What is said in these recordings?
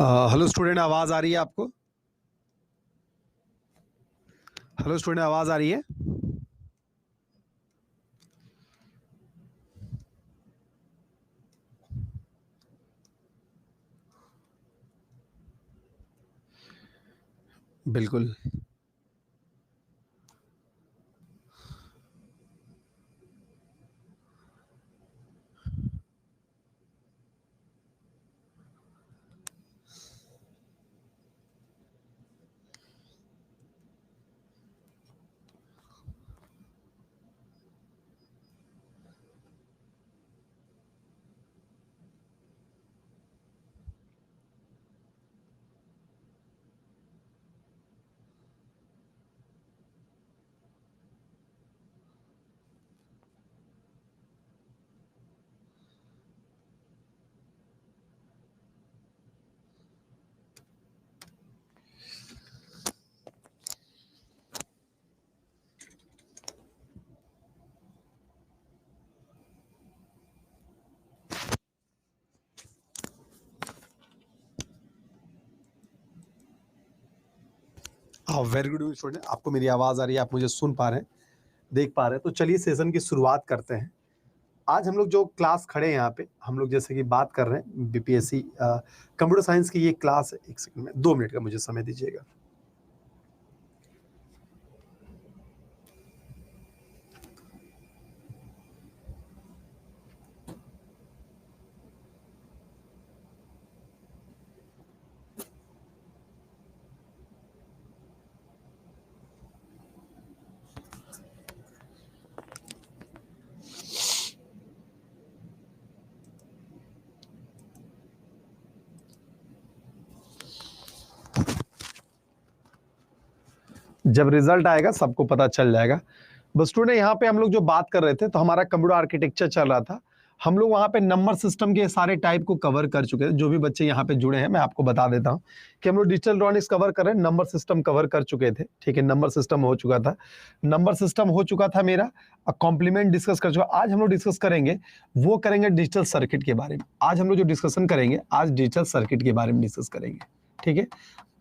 Hello student, आवाज आ रही है आपको? हेलो स्टूडेंट, आवाज आ रही है? बिल्कुल। वेरी गुड स्टूडेंट, आपको मेरी आवाज आ रही है? आप मुझे सुन पा रहे हैं, देख पा रहे हैं? तो चलिए सेशन की शुरुआत करते हैं। आज हम लोग जो क्लास खड़े हैं यहाँ पे, हम लोग जैसे कि बात कर रहे हैं बीपीएससी कंप्यूटर साइंस की ये क्लास है। एक सेकंड में 2 मिनट का मुझे समय दीजिएगा। जब रिजल्ट आएगा सबको पता चल जाएगा। बस स्टूडेंट, यहाँ पे हम लोग जो बात कर रहे थे तो हमारा कंप्यूटर आर्किटेक्चर चल रहा था। हम लोग वहाँ पे नंबर सिस्टम के सारे टाइप को कवर कर चुके थे। जो भी बच्चे यहाँ पे जुड़े हैं मैं आपको बता देता हूँ कि हम लोग डिजिटल इलेक्ट्रॉनिक्स कवर कर रहे हैं, नंबर सिस्टम कवर कर चुके थे। ठीक है, नंबर सिस्टम हो चुका था, नंबर सिस्टम हो चुका था मेरा। कॉम्प्लीमेंट डिस्कस कर चुका। आज हम लोग डिस्कस करेंगे, वो करेंगे डिजिटल सर्किट के बारे में। आज हम लोग जो डिस्कशन करेंगे, आज डिजिटल सर्किट के बारे में डिस्कस करेंगे। ठीक है,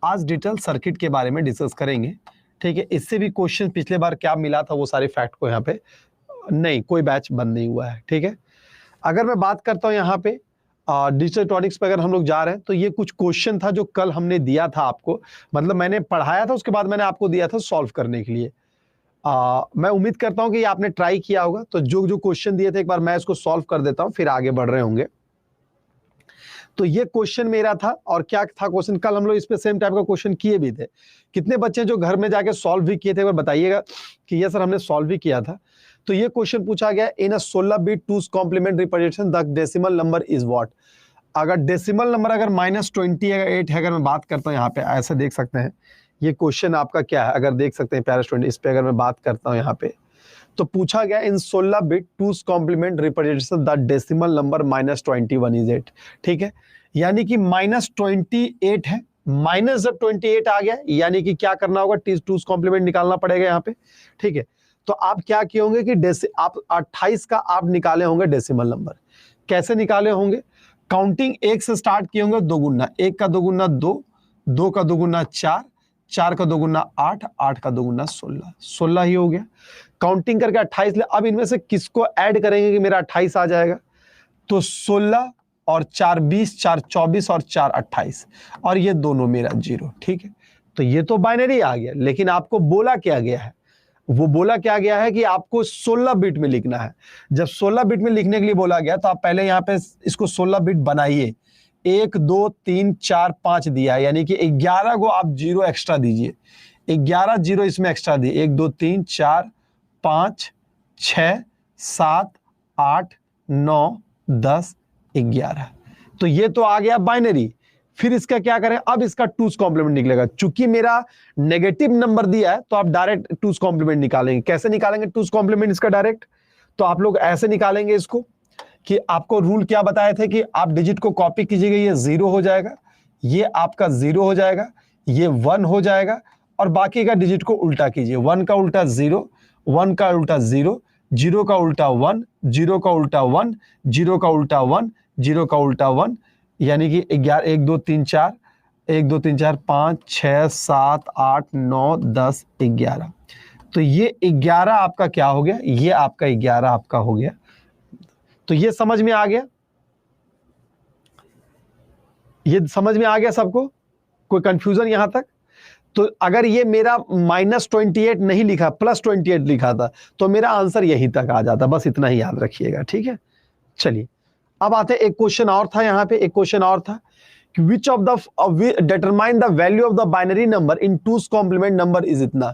आज डिजिटल सर्किट के बारे में डिस्कस करेंगे। ठीक है, इससे भी क्वेश्चन पिछले बार क्या मिला था वो सारे फैक्ट को यहाँ पे नहीं, कोई बैच बंद नहीं हुआ है। ठीक है, अगर मैं बात करता हूँ यहाँ पे डिजिटल इलेक्ट्रॉनिक्स पे अगर हम लोग जा रहे हैं तो ये कुछ क्वेश्चन था जो कल हमने दिया था आपको, मतलब मैंने पढ़ाया था उसके बाद मैंने आपको दिया था सॉल्व करने के लिए। मैं उम्मीद करता हूँ कि आपने ट्राई किया होगा। तो जो जो क्वेश्चन दिए थे एक बार मैं इसको सॉल्व कर देता हूँ, फिर आगे बढ़ रहे होंगे। तो ये क्वेश्चन मेरा था, और क्या था क्वेश्चन, कल हम लोग इस पे सेम टाइप का क्वेश्चन किए भी थे। कितने बच्चे जो घर में जाके सॉल्व भी किए थे, एक बार बताइएगा कि ये सर हमने सॉल्व भी किया था। तो ये क्वेश्चन पूछा गया, in a 16 bit 2's complement representation the decimal number is what. अगर डेसिमल नंबर अगर -28 है, अगर मैं बात करता हूँ यहाँ पे, ऐसे देख सकते हैं ये क्वेश्चन आपका क्या है, अगर देख सकते हैं प्यारे स्टूडेंट, इस पे अगर मैं बात करता हूँ यहाँ पे, तो पूछा गया in 16 bit 2's complement representation the decimal number -21 is 8। ठीक है, यानी कि -28 है, माइनस जब 28 आ गया यानी कि क्या करना होगा, 2's कॉम्प्लीमेंट निकालना पड़ेगा यहाँ पे। ठीक है, तो आप क्या किए होंगे कि आप 28 का आप निकाले होंगे डेसिमल नंबर। कैसे निकाले होंगे, काउंटिंग 1 से स्टार्ट किए होंगे, 2 गुना 1 का 2 गुना 2, 2 का 2 गुना 4, 4 का 2 गुना 8, 8 का 2 गुना 16, 16 ही हो गया। काउंटिंग करके 28 ले। अब इनमें से किसको ऐड करेंगे कि मेरा 28 आ जाएगा, तो 16 और 4 20, 4 24 और 4 28, और ये दोनों मेरा 0। ठीक है, तो ये तो बाइनरी आ गया, लेकिन आपको बोला क्या गया है, वो बोला क्या गया है कि आपको 16 बिट में लिखना है। जब 16 बिट में लिखने के लिए बोला गया तो आप पहले यहाँ पे इसको 16 बिट बनाइए। 1 2 3 4 5 दिया है, यानी कि 11 को आप 0 एक्स्ट्रा दीजिए, 11 0 इसमें एक्स्ट्रा दिए, 1 2 3 4 5 6 7 8 9 10 11। तो ये तो आ गया बाइनरी। फिर इसका क्या करें, अब इसका 2's कॉम्प्लीमेंट निकलेगा। चूंकि मेरा नेगेटिव नंबर दिया है तो आप डायरेक्ट 2's कॉम्प्लीमेंट निकालेंगे। कैसे निकालेंगे 2's कॉम्प्लीमेंट इसका डायरेक्ट, तो आप लोग ऐसे निकालेंगे इसको कि आपको रूल क्या बताए थे कि आप डिजिट को कॉपी कीजिएगा, ये 0 हो जाएगा, ये आपका 0 हो जाएगा, ये 1 हो जाएगा, और बाकी का डिजिट को उल्टा कीजिए। 1 का उल्टा 0, 1 का उल्टा 0, 0 का उल्टा 1, 0 का उल्टा 1, 0 का उल्टा 1, 0 का उल्टा 1, यानी कि 11 1 2 3 4 1 2 3 4 5 6 7 8 9 10 11। तो ये 11 आपका क्या हो गया, ये आपका 11 आपका हो गया। तो ये समझ में आ गया, ये समझ में आ गया सबको, कोई कंफ्यूजन यहां तक? तो अगर ये मेरा -28 नहीं लिखा, +28 लिखा था, तो मेरा आंसर यहीं तक आ जाता। बस इतना ही याद रखिएगा, ठीक है। चलिए अब आते हैं, एक क्वेश्चन और था यहाँ पे, एक क्वेश्चन और था, which of the determine the value of the binary number in two's complement number is इतना।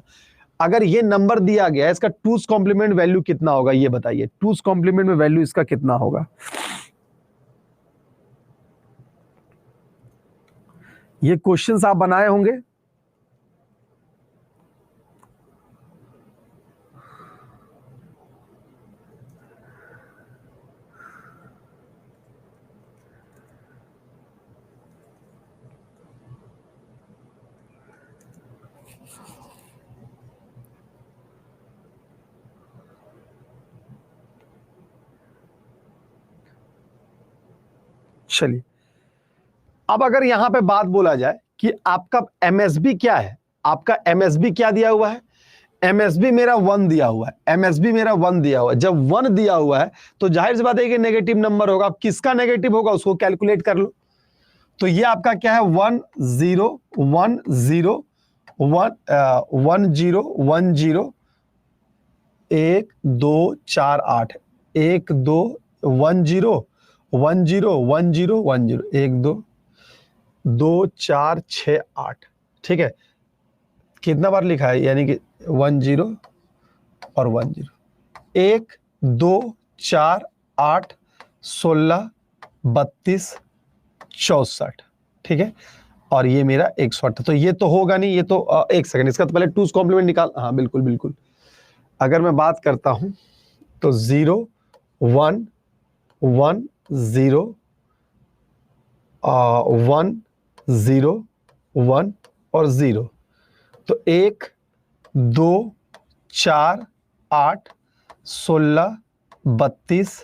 अगर ये नंबर दिया गया है, इसका टूस कॉम्प्लीमेंट वैल्यू कितना होगा, ये बताइए। टूस कॉम्प्लीमेंट में वैल्यू इसका कितना होगा? ये क्वेश्चंस आप बनाए होंगे। चलिए अब अगर यहां पे बात बोला जाए कि आपका एमएसबी क्या है, आपका एमएसबी क्या दिया हुआ है? एमएसबी मेरा 1 दिया हुआ है, एमएसबी मेरा 1 दिया हुआ है। जब 1 दिया हुआ है तो जाहिर सी बात है कि नेगेटिव नंबर होगा। अब किसका नेगेटिव होगा उसको कैलकुलेट कर लो। तो ये आपका क्या है, 1 0 1 0 1 1 0 1 0 1 2 4 8 1 2 1 0 1 0 1 0 1 0 1 2 2 4 6 8, ठीक है। कितना बार लिखा है, यानी कि 1 0 और 1 0, 1 2 4 8 16 32 64, ठीक है। और ये मेरा 108। तो ये तो होगा नहीं, ये तो एक सेकंड, इसका तो पहले टूस कॉम्प्लीमेंट निकाल। हाँ बिल्कुल बिल्कुल। अगर मैं बात करता हूं तो 0 1 1 0 1 0 1 और 0। तो 1 2 4 8 16 32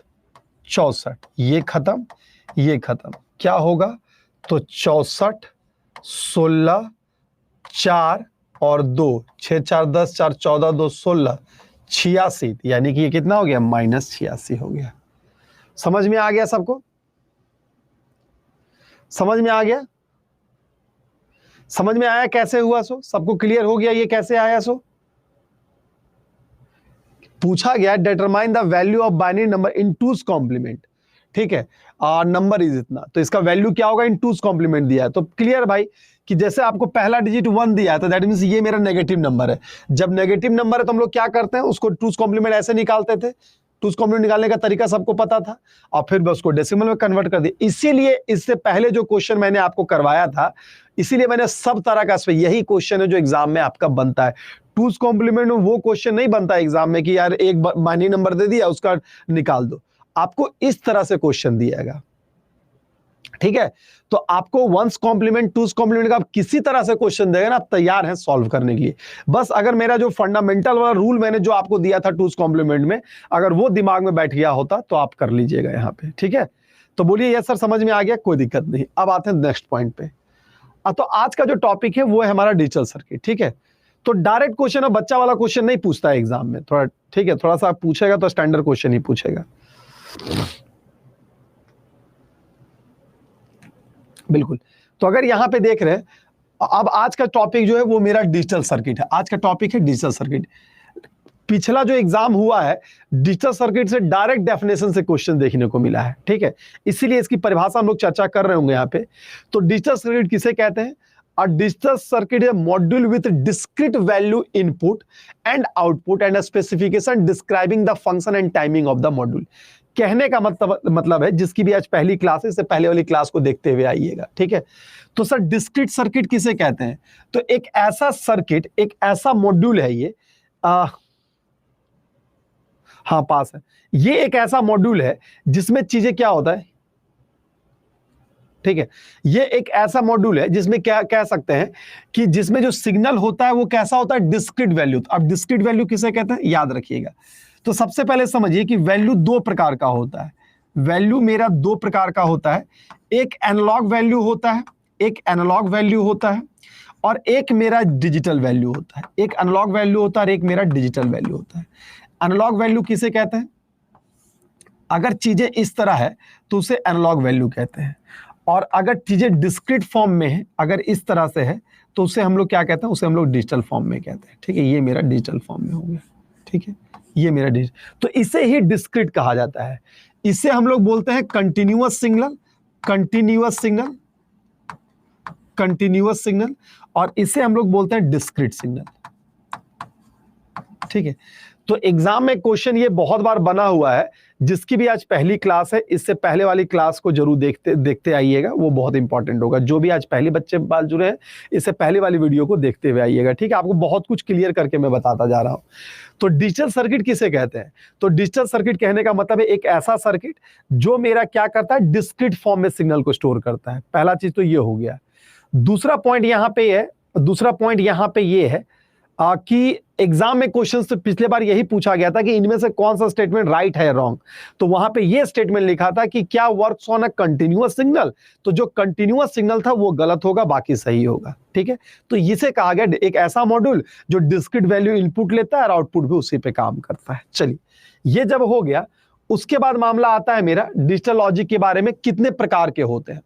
64, ये खत्म, ये खत्म। क्या होगा? तो 64 16 4 और 2 6 4 10 4 14 2 16 86, यानी कि ये कितना हो गया, -86 हो गया। समझ में आ गया सबको? समझ में आ गया? समझ में आया कैसे हुआ? सो सबको क्लियर हो गया ये कैसे आया? सो पूछा गया determine the value of binary number in two's complement, ठीक है। नंबर इज इतना, तो इसका वैल्यू क्या होगा, इन टूस कॉम्प्लीमेंट दिया है। तो क्लियर भाई कि जैसे आपको पहला डिजिट 1 दिया है तो दैट मींस ये मेरा नेगेटिव नंबर है। जब नेगेटिव नंबर है तो हम लोग क्या करते हैं, उसको टूस कॉम्प्लीमेंट ऐसे निकालते थे। टूस कॉम्प्लीमेंट निकालने का तरीका सबको पता था, और फिर बस उसको डेसिमल में कन्वर्ट कर दिया। इसीलिए इससे पहले जो क्वेश्चन मैंने आपको करवाया था, इसीलिए मैंने सब तरह का, यही क्वेश्चन है जो एग्जाम में आपका बनता है। टूस कॉम्प्लीमेंट में वो क्वेश्चन नहीं बनता एग्जाम में कि यार एक बाइनरी नंबर दे दिया उसका निकाल दो। आपको इस तरह से क्वेश्चन दिएगा, ठीक है। तो आपको वंस कॉम्प्लीमेंट टूस कॉम्प्लीमेंट का किसी तरह से क्वेश्चन देगा ना, आप तैयार हैं सॉल्व करने के लिए। बस अगर मेरा जो फंडामेंटल वाला रूल मैंने जो आपको दिया था टूस कॉम्प्लीमेंट में, अगर वो दिमाग में बैठ गया होता तो आप कर लीजिएगा यहां पे, ठीक है। तो बोलिए यस सर समझ में आ गया, कोई दिक्कत नहीं। अब आते हैं नेक्स्ट पॉइंट पे। तो आज का जो टॉपिक है वो है हमारा डिजिटल सर्किट, ठीक है। तो डायरेक्ट क्वेश्चन है, बच्चा वाला क्वेश्चन नहीं पूछता है एग्जाम में, थोड़ा ठीक है, थोड़ा सा पूछेगा तो स्टैंडर्ड क्वेश्चन ही पूछेगा, बिल्कुल। तो अगर यहां पे देख रहे हैं, अब आज का टॉपिक जो है वो मेरा डिजिटल सर्किट है। आज का टॉपिक है डिजिटल सर्किट। पिछला जो एग्जाम हुआ है डिजिटल सर्किट से डायरेक्ट डेफिनेशन से क्वेश्चन देखने को मिला है, ठीक है। इसीलिए इसकी परिभाषा हम लोग चर्चा कर रहे होंगे यहाँ पे। तो डिजिटल सर्किट किसे कहते हैं? A digital circuit is a module with discrete value input and output and a specification describing the function and timing of the module। कहने का मतलब है, जिसकी भी आज पहली क्लास है, इससे पहले वाली क्लास को देखते हुए आइएगा, ठीक है। तो सर डिस्क्रीट सर्किट किसे कहते हैं? तो एक ऐसा सर्किट, एक ऐसा मॉड्यूल है ये, हाँ पास है। ये एक ऐसा मॉड्यूल है जिसमें चीजें क्या होता है, ठीक है। ये एक ऐसा मॉड्यूल है जिसमें क्या कह सकते हैं कि जिसमें जो सिग्नल होता है वो कैसा होता है, डिस्क्रीट वैल्यू। अब डिस्क्रीट वैल्यू किसे कहते हैं याद रखिएगा। तो सबसे पहले समझिए कि वैल्यू दो प्रकार का होता है। वैल्यू मेरा दो प्रकार का होता है, एक एनालॉग वैल्यू होता है, एक एनालॉग वैल्यू होता है और एक मेरा डिजिटल वैल्यू होता है। एक एनालॉग वैल्यू होता है और एक मेरा डिजिटल वैल्यू होता है। एनालॉग वैल्यू किसे कहते हैं? अगर चीजें इस तरह है तो उसे एनालॉग वैल्यू कहते हैं, और अगर चीजें डिस्क्रीट फॉर्म में है, अगर इस तरह से है, तो उसे हम लोग क्या कहते हैं? उसे हम लोग डिजिटल फॉर्म में कहते हैं। ठीक है, ये मेरा डिजिटल फॉर्म में हो गया। ठीक है, ये मेरा डिजिटल, तो इसे ही डिस्क्रीट कहा जाता है। इसे हम लोग बोलते हैं continuous signal, continuous signal, continuous signal, और इसे हम लोग बोलते हैं डिस्क्रीट सिग्नल। ठीक है, तो एग्जाम में क्वेश्चन ये बहुत बार बना हुआ है। जिसकी भी आज पहली क्लास है, इससे पहले वाली क्लास को जरूर देखते आइएगा, वो बहुत इंपॉर्टेंट होगा। जो भी आज पहले बच्चे बाल जुड़े हैं, इससे पहले वाली वीडियो को देखते हुए आइएगा। ठीक है, आपको बहुत कुछ क्लियर करके मैं बताता जा रहा हूं। तो डिजिटल सर्किट किसे कहते हैं? तो डिजिटल सर्किट कहने का मतलब है एक ऐसा सर्किट जो मेरा क्या करता है? डिस्क्रीट फॉर्म में सिग्नल को स्टोर करता है। पहला चीज तो ये हो गया। दूसरा पॉइंट यहां पे ये है कि एग्जाम में क्वेश्चन से पिछले बार यही पूछा गया था कि इनमें से कौन सा स्टेटमेंट राइट है, रॉन्ग। तो वहां पे ये स्टेटमेंट लिखा था कि क्या works on a continuous signal, तो जो कंटिन्यूअस सिग्नल था वो गलत होगा, बाकी सही होगा। ठीक है, तो इसे कहा गया एक ऐसा मॉड्यूल जो डिस्क्रीट वैल्यू इनपुट लेता है और आउटपुट भी उसी पे काम करता है। चलिए, ये जब हो गया, उसके बाद मामला आता है मेरा डिजिटल लॉजिक के बारे में, कितने प्रकार के होते हैं।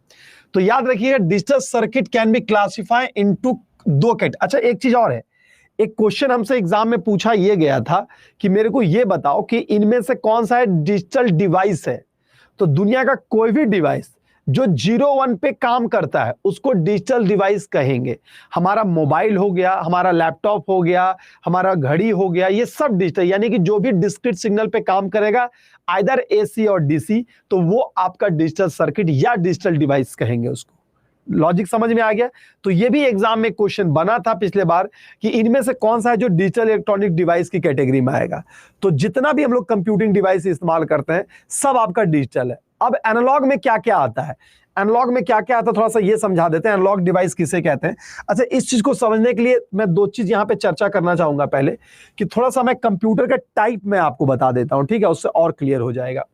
तो याद रखिएगा, digital circuit can be classify into दो कैट। अच्छा, एक चीज और है, एक क्वेश्चन हमसे एग्जाम में पूछा यह गया था कि मेरे को यह बताओ कि इनमें से कौन सा है डिजिटल डिवाइस है। तो दुनिया का कोई भी डिवाइस जो 0-1 पे काम करता है उसको डिजिटल डिवाइस कहेंगे। हमारा मोबाइल हो गया, हमारा लैपटॉप हो गया, हमारा घड़ी हो गया, ये सब डिजिटल, यानी कि जो भी डिस्क्रीट सिग्नल पे काम करेगा, आइदर एसी और डीसी, तो वो आपका डिजिटल सर्किट या डिजिटल डिवाइस कहेंगे उसको। लॉजिक समझ में आ गया? तो ये भी एग्जाम में क्वेश्चन बना था पिछले बार कि इनमें से कौन सा है जो डिजिटल इलेक्ट्रॉनिक डिवाइस की कैटेगरी में आएगा। तो जितना भी हम लोग कंप्यूटिंग डिवाइस इस्तेमाल करते हैं सब आपका डिजिटल है। अब एनालॉग में क्या क्या आता है, एनालॉग में क्या क्या आता है थोड़ा सा ये समझा देते हैं। एनालॉग डिवाइस किसे कहते हैं? अच्छा, इस चीज को समझने के लिए मैं दो चीज यहां पे चर्चा करना चाहूंगा। पहले कि थोड़ा सा मैं कंप्यूटर का टाइप में आपको बता देता हूं, ठीक है, उससे और क्लियर हो जाएगा।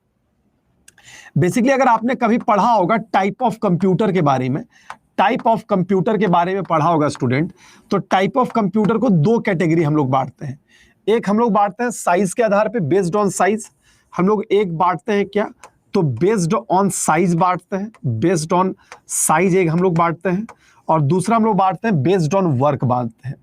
बेसिकली अगर आपने कभी पढ़ा होगा टाइप ऑफ कंप्यूटर के बारे में, टाइप ऑफ कंप्यूटर के बारे में पढ़ा होगा स्टूडेंट, तो टाइप ऑफ कंप्यूटर को दो कैटेगरी हम लोग बांटते हैं। एक हम लोग बांटते हैं साइज के आधार पे, बेस्ड ऑन साइज। हम लोग एक बांटते हैं क्या, तो बेस्ड ऑन साइज बांटते हैं, बेस्ड ऑन साइज एक हम लोग बांटते हैं, और दूसरा हम लोग बांटते हैं बेस्ड ऑन वर्क बांटते हैं,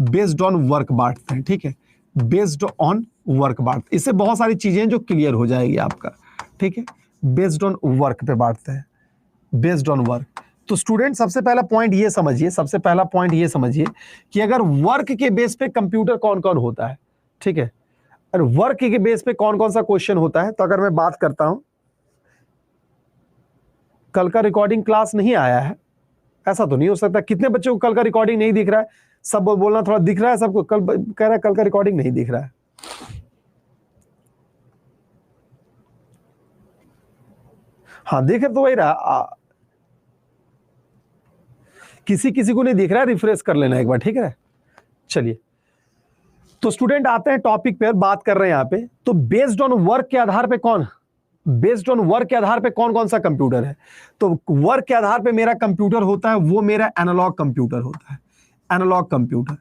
बेस्ड ऑन वर्क बांटते हैं। ठीक है, बेस्ड ऑन वर्क बांटते, इससे बहुत सारी चीजें जो क्लियर हो जाएगी आपका। ठीक है, बेस्ड ऑन वर्क पे बांटते हैं, बेस्ड ऑन वर्क। तो स्टूडेंट सबसे पहला पॉइंट ये समझिए, कि अगर वर्क के बेस पे कंप्यूटर कौन कौन होता है। ठीक है, और वर्क के बेस पे कौन कौन सा क्वेश्चन होता है, तो अगर मैं बात करता हूं, कल का रिकॉर्डिंग क्लास नहीं आया है, ऐसा तो नहीं हो सकता। कितने बच्चों को कल का रिकॉर्डिंग नहीं दिख रहा है? सब बोलना थोड़ा दिख रहा है सबको, कल कह रहा है कल का रिकॉर्डिंग नहीं दिख रहा है। हाँ, देखे तो वही रहा, किसी किसी को नहीं दिख रहा है, रिफ्रेश कर लेना एक बार। ठीक है, चलिए, तो स्टूडेंट आते हैं टॉपिक पे, बात कर रहे हैं यहाँ पे। तो बेस्ड ऑन वर्क के आधार पे कौन कौन सा कंप्यूटर है, तो वर्क के आधार पे मेरा कंप्यूटर होता है, वो मेरा एनालॉग कंप्यूटर होता है। एनालॉग कंप्यूटर,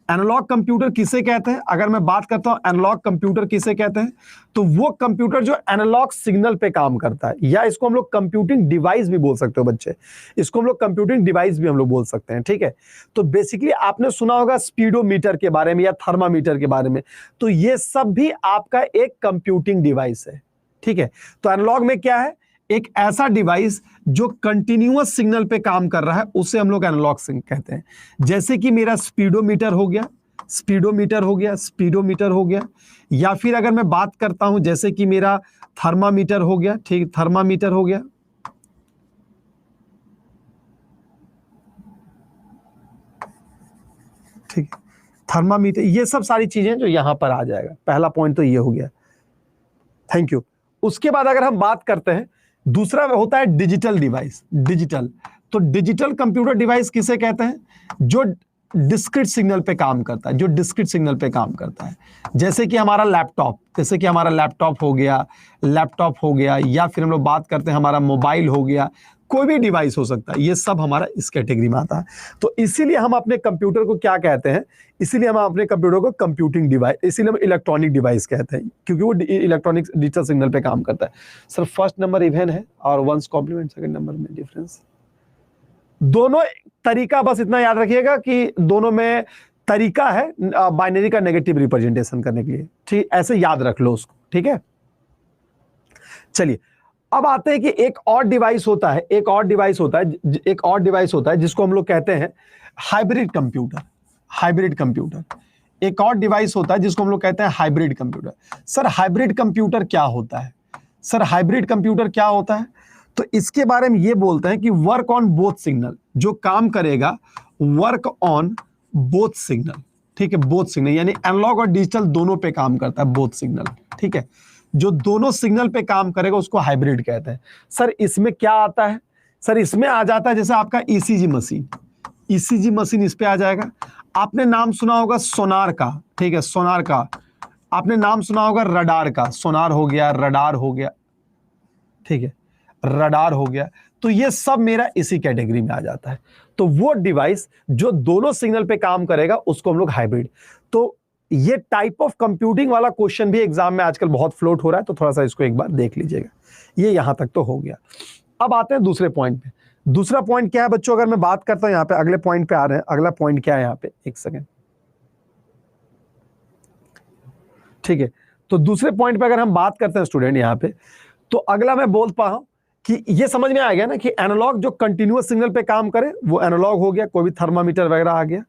एनालॉग कंप्यूटर किसे कहते हैं? अगर मैं बात करता हूं एनालॉग कंप्यूटर किसे कहते हैं, तो वो कंप्यूटर जो एनालॉग सिग्नल पे काम करता है, या इसको हम लोग कंप्यूटिंग डिवाइस भी बोल सकते हो बच्चे, इसको हम लोग कंप्यूटिंग डिवाइस भी हम लोग बोल सकते हैं। ठीक है, तो बेसिकली आपने सुना होगा स्पीडोमीटर के बारे में या थर्मामीटर के बारे में, तो ये सब भी आपका एक कंप्यूटिंग डिवाइस है। ठीक है, तो एनालॉग में क्या है, एक ऐसा डिवाइस जो कंटिन्यूअस सिग्नल पे काम कर रहा है, उसे हम लोग एनालॉग सिग्नल कहते हैं। जैसे कि मेरा स्पीडोमीटर हो गया, या फिर अगर मैं बात करता हूं जैसे कि मेरा थर्मामीटर हो गया। ठीक, थर्मामीटर हो गया। ठीक, थर्मामीटर, ये सब सारी चीजें जो यहां पर आ जाएगा। पहला पॉइंट तो ये हो गया, थैंक यू। उसके बाद अगर हम बात करते हैं, दूसरा होता है डिजिटल डिवाइस। डिजिटल, तो डिजिटल कंप्यूटर डिवाइस किसे कहते हैं? जो डिस्क्रीट सिग्नल पे काम करता है, जैसे कि हमारा लैपटॉप हो गया, या फिर हम लोग बात करते हैं हमारा मोबाइल हो गया। कोई भी डिवाइस हो सकता है, ये सब हमारा इस कैटेगरी में आता है। तो इसीलिए हम अपने कंप्यूटर को क्या कहते हैं, इसीलिए हम अपने कंप्यूटर को कंप्यूटिंग डिवाइस, इसीलिए हम इलेक्ट्रॉनिक डिवाइस कहते हैं, क्योंकि वो इलेक्ट्रॉनिक डिजिटल सिग्नल पे काम करता है। सर फर्स्ट नंबर इवन है और वंस कॉम्प्लीमेंट सेकंड नंबर में डिफरेंस, दोनों तरीका बस इतना याद रखिएगा कि दोनों में तरीका है बाइनरी का नेगेटिव रिप्रेजेंटेशन करने के लिए, ठीक, ऐसे याद रख लो उसको, ठीक है। चलिए अब आते हैं कि एक और डिवाइस होता है, एक और डिवाइस होता है जिसको हम लोग कहते हैं हाइब्रिड कंप्यूटर। हाइब्रिड कंप्यूटर एक और डिवाइस होता है जिसको हम लोग कहते हैं hybrid computer. Sir hybrid computer क्या होता है? सर हाइब्रिड कंप्यूटर क्या होता है? तो इसके बारे में ये बोलते हैं कि वर्क ऑन बोथ सिग्नल, जो काम करेगा वर्क ऑन बोथ सिग्नल, ठीक है, बोथ सिग्नल यानी एनालॉग और डिजिटल दोनों पे काम करता है, बोथ सिग्नल, ठीक है, जो दोनों सिग्नल पे काम करेगा उसको हाइब्रिड कहते हैं। सर इसमें क्या आता है? सर इसमें आ जाता है जैसे आपका ईसीजी मशीन, ईसीजी मशीन इस पे आ जाएगा। आपने नाम सुना होगा सोनार का, ठीक है, सोनार का। आपने नाम सुना होगा रडार का, सोनार हो गया, रडार हो गया, ठीक है, रडार हो गया। तो ये सब मेरा इसी कैटेगरी में आ जाता है। तो वो डिवाइस जो दोनों सिग्नल पे काम करेगा उसको हम लोग हाइब्रिड। तो ये टाइप ऑफ कंप्यूटिंग वाला क्वेश्चन भी एग्जाम में आजकल बहुत फ्लोट हो रहा है, तो थोड़ा सा इसको एक बार देख लीजिएगा। ये यहां तक तो हो गया। अब आते हैं दूसरे पॉइंट पे। दूसरा पॉइंट क्या है बच्चों? अगर मैं बात करता हूं यहां पे, अगले पॉइंट पे आ रहे हैं। अगला पॉइंट क्या है यहां पे? एक सेकेंड, ठीक है। तो दूसरे पॉइंट पे अगर हम बात करते हैं स्टूडेंट यहां पे, तो अगला मैं बोल पा रहा हूं कि ये समझ में आ गया ना कि एनालॉग जो कंटिन्यूअस सिग्नल पे काम करे वो एनालॉग हो गया, कोई भी थर्मामीटर वगैरह आ गया।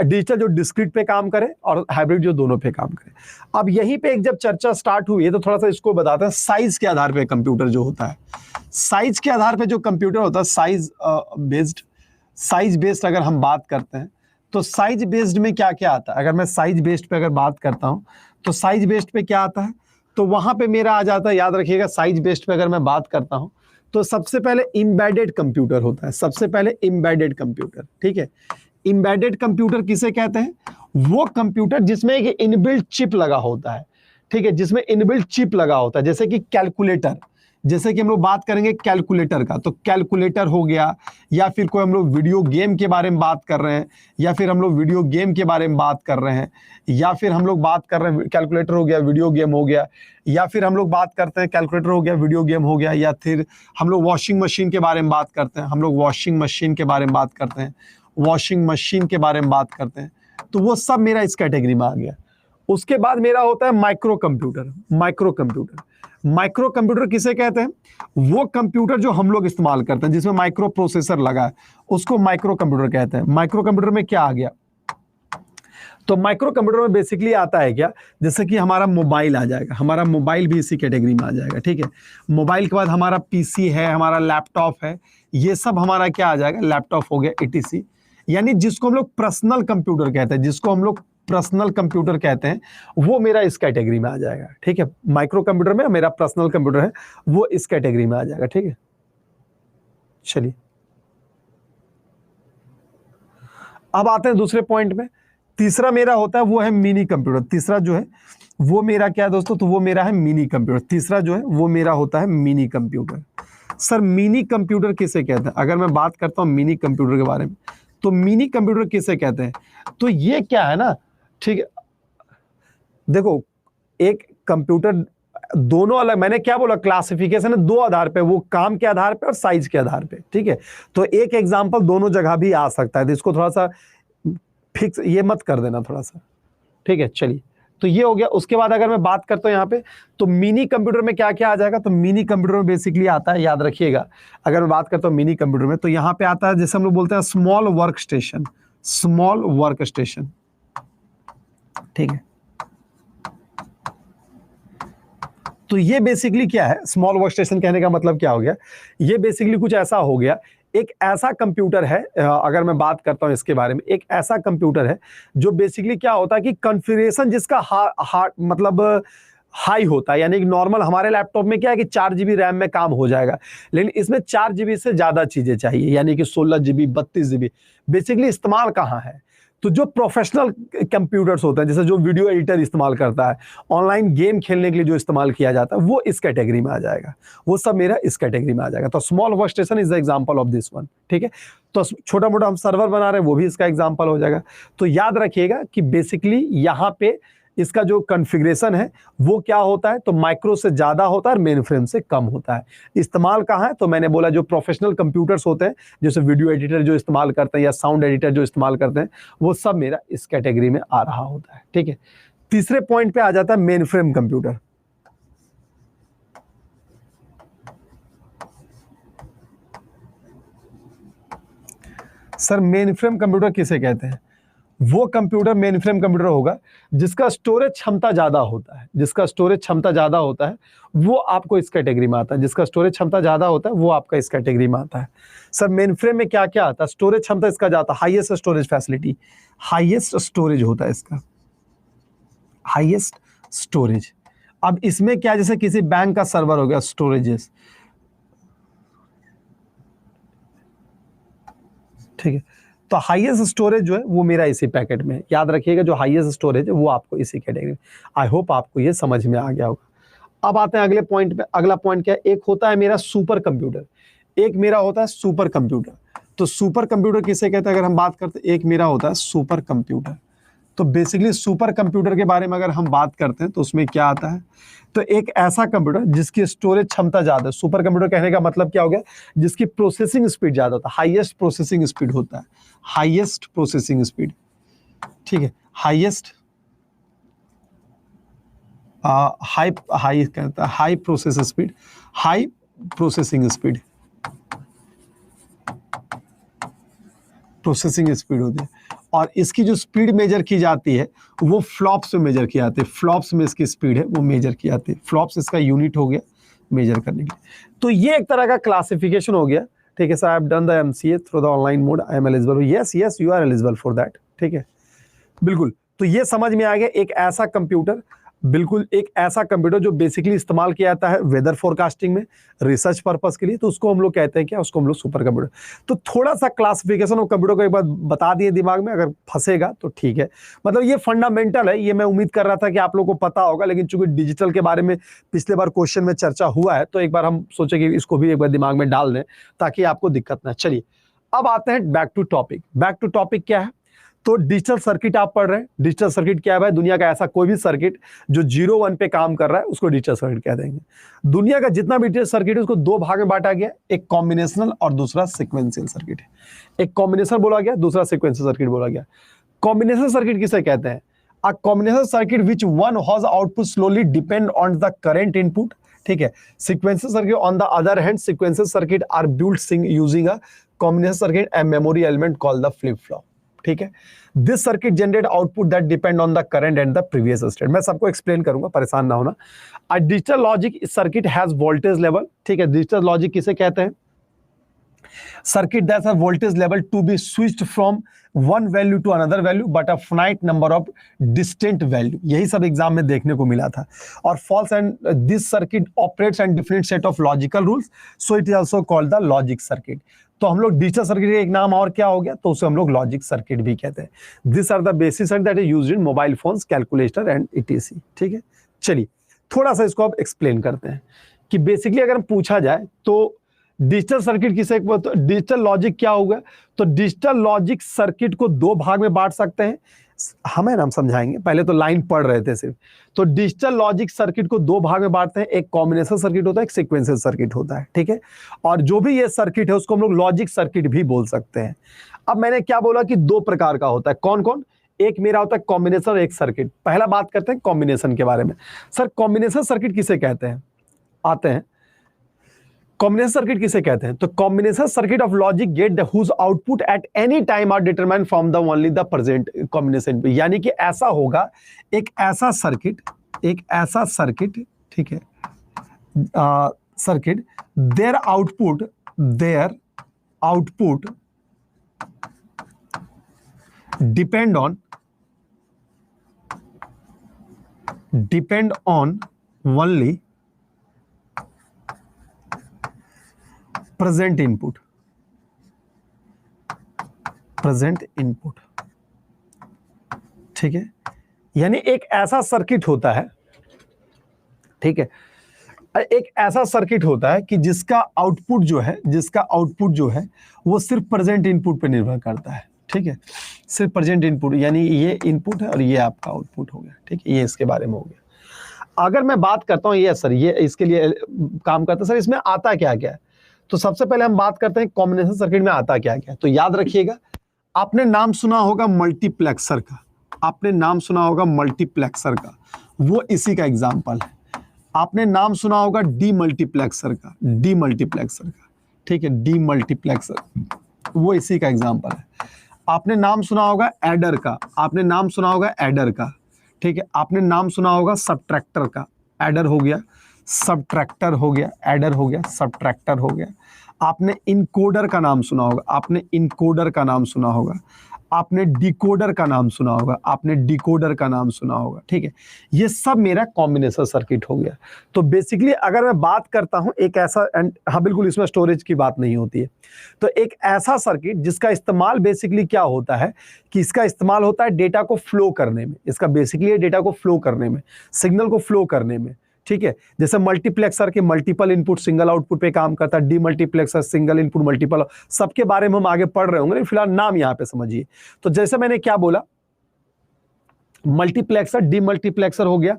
डिजिटल जो डिस्क्रीट पे काम करे और हाइब्रिड जो दोनों पे काम करे। अब यहीं पे एक जब चर्चा स्टार्ट हुई है तो थोड़ा सा इसको बताते हैं। साइज के आधार पे कंप्यूटर जो होता है, साइज के आधार पे जो कंप्यूटर होता है, साइज बेस्ड अगर हम बात करते हैं तो साइज बेस्ड में क्या क्या आता है? अगर मैं साइज बेस्ड पे अगर बात करता हूं तो साइज बेस्ड पे क्या आता है? तो वहां पे मेरा आ जाता है, याद रखिएगा, साइज बेस्ड पे अगर मैं बात करता हूं तो सबसे पहले एम्बेडेड कंप्यूटर होता है। सबसे पहले एम्बेडेड कंप्यूटर, ठीक है। एम्बेडेड कंप्यूटर किसे कहते हैं? वो कंप्यूटर जिसमें एक इनबिल्ट चिप लगा होता है, ठीक है, जिसमें इनबिल्ट चिप लगा होता है, जैसे कि कैलकुलेटर। जैसे कि हम लोग बात करेंगे कैलकुलेटर का, तो कैलकुलेटर हो गया, या फिर कोई हम लोग वीडियो गेम के बारे में बात कर रहे हैं, या फिर हम लोग वीडियो गेम के बारे में बात कर रहे हैं, या फिर हम लोग बात कर रहे हैं कैलकुलेटर हो गया, वीडियो गेम हो गया, या फिर हम लोग बात करते हैं कैलकुलेटर हो गया, वीडियो गेम हो गया, या फिर हम लोग वॉशिंग मशीन के बारे में बात करते हैं, हम लोग वॉशिंग मशीन के बारे में बात करते हैं, वॉशिंग मशीन के बारे में बात करते हैं। तो वो सब मेरा इस कैटेगरी में आ गया। उसके बाद मेरा होता है micro computer. Micro computer, micro computer किसे कहते हैं? वो कंप्यूटर जो हम लोग इस्तेमाल करते हैं जिसमें माइक्रो प्रोसेसर लगा है, उसको माइक्रो कंप्यूटर कहते हैं। माइक्रो कंप्यूटर में क्या आ गया? तो माइक्रो कंप्यूटर में बेसिकली आता है क्या, जैसे कि हमारा मोबाइल आ जाएगा, हमारा मोबाइल भी इसी कैटेगरी में आ जाएगा, ठीक है। मोबाइल के बाद हमारा पीसी है, हमारा लैपटॉप है, ये सब हमारा क्या आ जाएगा? लैपटॉप हो गया, एटीसी। यानी जिसको हम लोग पर्सनल कंप्यूटर कहते हैं, जिसको हम लोग पर्सनल कंप्यूटर कहते हैं, वो मेरा इस कैटेगरी में आ जाएगा, ठीक है। माइक्रो कंप्यूटर में मेरा पर्सनल कंप्यूटर है, वो इस कैटेगरी में आ जाएगा, ठीक है। चलिए अब आते हैं दूसरे पॉइंट में। तीसरा मेरा होता है वो है मिनी कंप्यूटर। तीसरा जो है वो मेरा क्या है दोस्तों? तो वो मेरा है मिनी कंप्यूटर। तीसरा जो है वो मेरा होता है mini computer. Sir mini computer किसे कहते हैं? अगर मैं बात करता हूं मिनी कंप्यूटर के बारे में, तो मिनी कंप्यूटर किसे कहते हैं? तो ये क्या है ना, ठीक है, देखो एक कंप्यूटर दोनों अलग, मैंने क्या बोला, क्लासिफिकेशन है दो आधार पे, वो काम के आधार पे और साइज के आधार पे, ठीक है। तो एक एग्जांपल दोनों जगह भी आ सकता है, तो इसको थोड़ा सा फिक्स ये मत कर देना थोड़ा सा, ठीक है। चलिए तो ये हो गया। उसके बाद अगर मैं बात करता हूं यहाँ पे, तो मिनी कंप्यूटर में क्या क्या आ जाएगा? तो मिनी कंप्यूटर में बेसिकली आता है, याद रखिएगा, अगर मैं बात करता हूं मिनी कंप्यूटर में, तो यहाँ पे आता है जैसे हम लोग बोलते हैं small work station. Small work station, ठीक है। तो ये बेसिकली क्या है? स्मॉल वर्क स्टेशन कहने का मतलब क्या हो गया? ये बेसिकली कुछ ऐसा हो गया, एक ऐसा कंप्यूटर है, अगर मैं बात करता हूं इसके बारे में, एक ऐसा कंप्यूटर है जो बेसिकली क्या होता है कि कॉन्फ़िगरेशन जिसका मतलब हाई होता है। यानी कि नॉर्मल हमारे लैपटॉप में क्या है कि 4 GB रैम में काम हो जाएगा, लेकिन इसमें 4 GB से ज्यादा चीजें चाहिए, यानी कि 16 GB 32 GB बेसिकली इस्तेमाल कहाँ है? तो जो प्रोफेशनल कंप्यूटर्स होते हैं, जैसे जो वीडियो एडिटर इस्तेमाल करता है, ऑनलाइन गेम खेलने के लिए जो इस्तेमाल किया जाता है, वो इस कैटेगरी में आ जाएगा। वो सब मेरा इस कैटेगरी में आ जाएगा। तो small work station is the example of this one, ठीक है। तो छोटा मोटा हम सर्वर बना रहे हैं, वो भी इसका एग्जाम्पल हो जाएगा। तो याद रखिएगा कि बेसिकली यहाँ पे इसका जो कॉन्फ़िगरेशन है वो क्या होता है, तो माइक्रो से ज्यादा होता है और मेन फ्रेम से कम होता है। इस्तेमाल कहाँ है, तो मैंने बोला जो प्रोफेशनल कंप्यूटर्स होते हैं, जैसे वीडियो एडिटर जो इस्तेमाल करते हैं या साउंड एडिटर जो इस्तेमाल करते हैं, वो सब मेरा इस कैटेगरी में आ रहा होता है, ठीक है। तीसरे पॉइंट पे आ जाता है main frame computer. Sir main frame computer किसे कहते हैं? वो कंप्यूटर मेन फ्रेम कंप्यूटर होगा जिसका स्टोरेज क्षमता ज्यादा होता है। जिसका स्टोरेज क्षमता ज्यादा होता है वो आपको इस कैटेगरी में आता है। जिसका स्टोरेज क्षमता ज्यादा होता है वो आपका इस कैटेगरी में आता है। सर मेन फ्रेम में क्या क्या आता है? स्टोरेज क्षमता इसका जाता है, highest storage facility, highest storage होता है इसका, हाईएस्ट स्टोरेज। अब इसमें क्या, जैसे किसी बैंक का सर्वर हो गया, स्टोरेजेस, ठीक है। तो हाईएस्ट स्टोरेज जो है वो मेरा इसी पैकेट में है। याद रखिएगा जो हाईएस्ट स्टोरेज है वो आपको इसी कैटेगरी में। आई होप आपको ये समझ में आ गया होगा। अब आते हैं अगले पॉइंट पे। अगला पॉइंट क्या है? एक होता है मेरा सुपर कंप्यूटर, एक मेरा होता है सुपर कंप्यूटर। तो सुपर कंप्यूटर किसे कहते हैं अगर हम बात करते हैं? एक मेरा होता है सुपर कंप्यूटर। तो बेसिकली सुपर कंप्यूटर के बारे में अगर हम बात करते हैं तो उसमें क्या आता है, तो एक ऐसा कंप्यूटर जिसकी स्टोरेज क्षमता ज्यादा है। सुपर कंप्यूटर कहने का मतलब क्या हो गया? जिसकी प्रोसेसिंग स्पीड ज्यादा होता है, हाईएस्ट प्रोसेसिंग स्पीड होता है, हाईएस्ट प्रोसेसिंग स्पीड, ठीक है। हाईएस्ट हाई हाई कहता है high process speed, high processing speed, processing speed होती है। और इसकी जो स्पीड मेजर की जाती है वो फ्लॉप्स में मेजर की जाती है। फ्लॉप्स में इसकी स्पीड है वो मेजर की जाती है। फ्लॉप्स इसका यूनिट हो गया मेजर करने के लिए। तो ये एक तरह का क्लासिफिकेशन हो गया, ठीक है। Sir I have done the MCA through the online mode, I am eligible. Yes yes you are eligible for that, ठीक है, बिल्कुल। तो ये समझ में आ गया एक ऐसा कंप्यूटर, बिल्कुल एक ऐसा कंप्यूटर जो बेसिकली इस्तेमाल किया जाता है वेदर फोरकास्टिंग में, रिसर्च पर्पस के लिए। तो उसको हम लोग कहते हैं क्या? उसको हम लोग सुपर कंप्यूटर। तो थोड़ा सा क्लासिफिकेशन ऑफ कंप्यूटर को एक बार बता दिए दिमाग में, अगर फंसेगा तो ठीक है। मतलब ये फंडामेंटल है, ये मैं उम्मीद कर रहा था कि आप लोगों को पता होगा, लेकिन चूंकि डिजिटल के बारे में पिछले बार क्वेश्चन में चर्चा हुआ है तो एक बार हम सोचे कि इसको भी एक बार दिमाग में डाल दें ताकि आपको दिक्कत ना। चलिए अब आते हैं back to topic. Back to topic क्या है? तो डिजिटल सर्किट आप पढ़ रहे हैं। डिजिटल सर्किट क्या है भाई? दुनिया का ऐसा कोई भी सर्किट जो 0-1 पे काम कर रहा है उसको डिजिटल सर्किट कह देंगे। दुनिया का जितना भी डिजिटल सर्किट है उसको दो भाग में बांटा गया, एक कॉम्बिनेशनल और दूसरा सीक्वेंशियल सर्किट है। एक कॉम्बिनेशन बोला गया, दूसरा सीक्वेंशियल सर्किट बोला गया। कॉम्बिनेशन सर्किट किसे कहते हैं? A combination circuit which one has output slowly depend on the current input, ठीक है। Sequential circuit on the other hand, sequential circuit are built using a combination circuit and memory element called the flip flop, ठीक है। This circuit generate output that depend on the current and the previous state. मैं सबको explain करूंगा, परेशान ना होना। A digital logic circuit has voltage level, ठीक है। डिजिटल लॉजिक किसे कहते हैं? Circuit that has voltage level to be switched from one value to another value but a finite number of distinct value. यही सब एग्जाम में देखने को मिला था। और false and this circuit operates and different set of logical rules, so it is also called the logic circuit. तो हम लोग डिजिटल सर्किट का एक नाम और क्या हो गया? तो उसे हम लोग लॉजिक सर्किट भी कहते हैं। This are the basic circuit that is used in mobile phones, calculator and etc, ठीक है। चलिए थोड़ा सा इसको अब एक्सप्लेन करते हैं कि बेसिकली अगर पूछा जाए तो डिजिटल सर्किट किसे, तो डिजिटल लॉजिक क्या होगा? तो डिजिटल लॉजिक सर्किट को दो भाग में बांट सकते हैं। हमें नाम समझाएंगे, पहले तो लाइन पढ़ रहे थे सिर्फ। तो डिजिटल लॉजिक सर्किट को दो भाग में बांटते हैं, एक कॉम्बिनेशन सर्किट होता है, एक सीक्वेंशियल सर्किट होता है, ठीक है। और जो भी ये सर्किट है उसको हम लोग लॉजिक सर्किट भी बोल सकते हैं। अब मैंने क्या बोला कि दो प्रकार का होता है। कौन कौन? एक मेरा होता है कॉम्बिनेशन और एक सर्किट। पहला बात करते हैं कॉम्बिनेशन के बारे में। सर कॉम्बिनेशन सर्किट किसे कहते हैं? आते हैं कॉम्बिनेशन सर्किट किसे कहते हैं? तो combination circuit of logic gate whose output at any time are determine from the only the present combination. यानी कि ऐसा होगा, एक ऐसा सर्किट, ठीक है, circuit their output depend on only present input, ठीक है, यानी एक ऐसा सर्किट होता है, ठीक है, एक ऐसा सर्किट होता है कि जिसका आउटपुट जो है वो सिर्फ प्रेजेंट इनपुट पे निर्भर करता है। ठीक है, सिर्फ प्रेजेंट इनपुट, यानी ये इनपुट है और ये आपका आउटपुट हो गया। ठीक है, ये इसके बारे में हो गया। अगर मैं बात करता हूँ ये सर, ये इसके लिए काम करता है सर, इसमें आता क्या क्या है, तो सबसे पहले हम बात करते हैं कॉम्बिनेशन सर्किट में आता क्या क्या है। तो याद रखिएगा, आपने नाम सुना होगा मल्टीप्लेक्सर का, आपने नाम सुना होगा मल्टीप्लेक्सर का, वो इसी का एग्जाम्पल है। आपने नाम सुना होगा डीमल्टीप्लेक्सर का, डीमल्टीप्लेक्सर का, ठीक है, डीमल्टीप्लेक्सर, वो इसी का एग्जाम्पल है। आपने नाम सुना होगा एडर का, आपने नाम सुना होगा एडर का, ठीक है। आपने नाम सुना होगा सबट्रैक्टर का, एडर हो गया, सबट्रैक्टर हो गया, एडर हो गया, सबट्रैक्टर हो गया। आपने इनकोडर का नाम सुना होगा, आपने इनकोडर का नाम सुना होगा, आपने डिकोडर का नाम सुना होगा, आपने डिकोडर का नाम सुना होगा। ठीक है, ये सब मेरा कॉम्बिनेशन सर्किट हो गया। तो बेसिकली अगर मैं बात करता हूं एक ऐसा, हाँ बिल्कुल, इसमें स्टोरेज की बात नहीं होती है, तो एक ऐसा सर्किट जिसका इस्तेमाल बेसिकली क्या होता है कि इसका इस्तेमाल होता है डेटा को फ्लो करने में, इसका बेसिकली डेटा को फ्लो करने में, सिग्नल को फ्लो करने में। ठीक है, जैसे मल्टीप्लेक्सर के मल्टीपल इनपुट सिंगल आउटपुट पे काम करता है, डीमल्टीप्लेक्सर सिंगल इनपुट मल्टीपल, सबके बारे में हम आगे पढ़ रहे होंगे, फिलहाल नाम यहां पे समझिए। तो जैसे मैंने क्या बोला, मल्टीप्लेक्सर, डीमल्टीप्लेक्सर हो गया,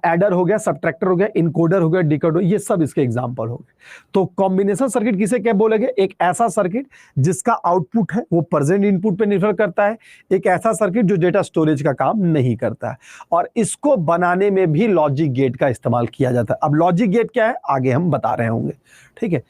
एडर हो गया, सबट्रैक्टर हो गया, इनकोडर हो गया, डिकोडर, ये सब इसके एग्जांपल हो गए। तो कॉम्बिनेशन सर्किट किसे क्या बोलेंगे, एक ऐसा सर्किट जिसका आउटपुट है वो प्रेजेंट इनपुट पे निर्भर करता है, एक ऐसा सर्किट जो डेटा स्टोरेज का काम नहीं करता है, और इसको बनाने में भी लॉजिक गेट का इस्तेमाल किया जाता है। अब लॉजिक गेट क्या है आगे हम बता रहे होंगे। ठीक है,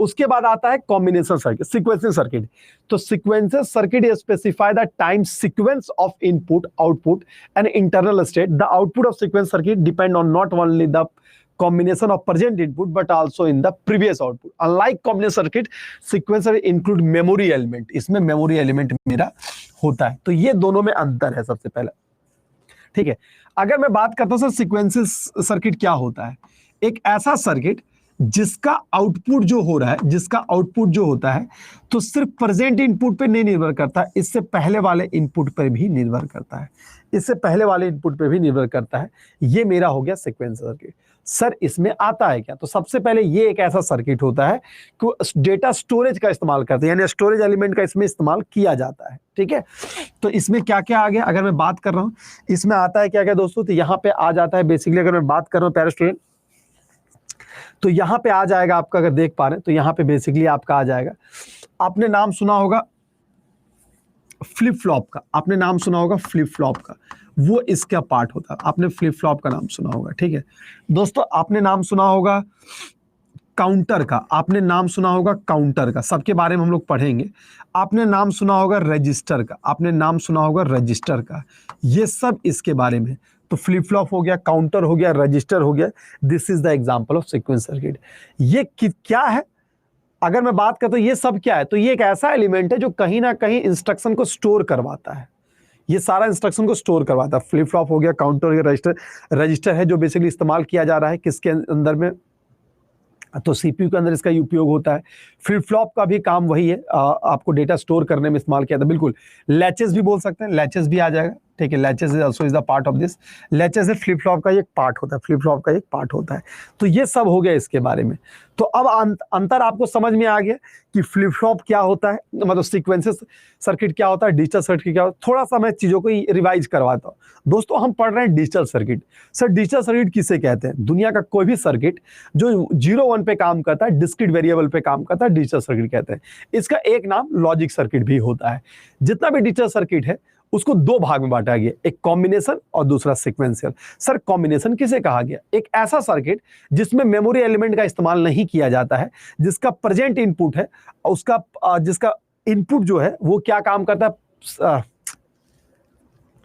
उसके बाद आता है कॉम्बिनेशन सर्किट, सीक्वेंसिंग सर्किट। तो sequencing circuit specify the time sequence of input, output and internal state. The output of sequence circuit depend on not only the combination of present input but also in the previous output. Unlike combination circuit, sequencer include memory element, इसमें memory element मेरा होता है। तो ये दोनों में अंतर है सबसे पहला। ठीक है, अगर मैं बात करता हूं सर सीक्वेंसिंग सर्किट क्या होता है, एक ऐसा सर्किट जिसका आउटपुट जो हो रहा है, जिसका आउटपुट जो होता है तो सिर्फ प्रेजेंट इनपुट पे नहीं निर्भर करता, इससे पहले वाले इनपुट पर भी निर्भर करता है, इससे पहले वाले इनपुट पे भी निर्भर करता है। ये मेरा हो गया सीक्वेंस सर्किट। सर इसमें आता है क्या, तो सबसे पहले ये एक ऐसा सर्किट होता है कि डेटा स्टोरेज का इस्तेमाल करते हैं, यानी स्टोरेज एलिमेंट का इसमें इस्तेमाल किया जाता है। ठीक है, तो इसमें क्या क्या आ गया, अगर मैं बात कर रहा हूं इसमें आता है क्या क्या दोस्तों, तो यहां पे आ जाता है बेसिकली, अगर मैं बात कर रहा हूं प्यारे स्टूडेंट, तो यहां पे आ जाएगा आपका, अगर देख पा रहे हैं तो यहां पे बेसिकली आपका आ जाएगा, आपने नाम सुना होगा फ्लिप फ्लॉप का, आपने नाम सुना होगा फ्लिप फ्लॉप का, वो इसका पार्ट होता है, आपने फ्लिप फ्लॉप का नाम सुना होगा। ठीक है दोस्तों, आपने नाम सुना होगा काउंटर का, आपने नाम सुना होगा काउंटर का, सबके बारे में हम लोग पढ़ेंगे। आपने नाम सुना होगा रजिस्टर का, आपने नाम सुना होगा रजिस्टर का, ये सब इसके बारे में। तो फ्लिप फ्लॉप हो गया, काउंटर हो गया, रजिस्टर हो गया, this is the example of sequence circuit. ये क्या है, अगर मैं बात करता हूं ये सब क्या है, तो ये एक ऐसा एलिमेंट है जो कहीं ना कहीं इंस्ट्रक्शन को स्टोर करवाता है, ये सारा इंस्ट्रक्शन को स्टोर करवाता है। फ्लिप फ्लॉप हो गया, काउंटर हो गया, रजिस्टर, रजिस्टर है जो बेसिकली इस्तेमाल किया जा रहा है किसके अंदर में, तो सीपीयू के अंदर इसका उपयोग होता है। फ्लिप फ्लॉप का भी काम वही है, आपको डेटा स्टोर करने में इस्तेमाल किया था। बिल्कुल, लैचेस भी बोल सकते हैं, लैचेस भी आ जाएगा। ठीक है, latches is also is the part of this, latches है फ्लिप फ्लॉप का एक पार्ट होता है, फ्लिप फ्लॉप का एक पार्ट होता है। तो ये सब हो गया इसके बारे में। तो अब अंतर आपको समझ में आ गया कि फ्लिप फ्लॉप क्या होता है, मतलब सीक्वेंसेस सर्किट क्या होता है, डिजिटल सर्किट क्या होता है। थोड़ा सा मैं चीजों को रिवाइज करवाता हूँ दोस्तों। हम पढ़ रहे हैं digital circuit. Sir digital circuit किसे कहते हैं, दुनिया का कोई भी सर्किट जो 0-1 पे काम करता है, डिस्क्रीट वेरिएबल पे काम करता है, डिजिटल सर्किट कहते हैं। इसका एक नाम लॉजिक सर्किट भी होता है। जितना भी डिजिटल सर्किट है उसको दो भाग में बांटा गया, एक कॉम्बिनेशन और दूसरा सीक्वेंशियल। सर कॉम्बिनेशन किसे कहा गया, एक ऐसा सर्किट जिसमें मेमोरी एलिमेंट का इस्तेमाल नहीं किया जाता है, जिसका प्रेजेंट इनपुट है, उसका जिसका इनपुट जो है वो क्या काम करता है,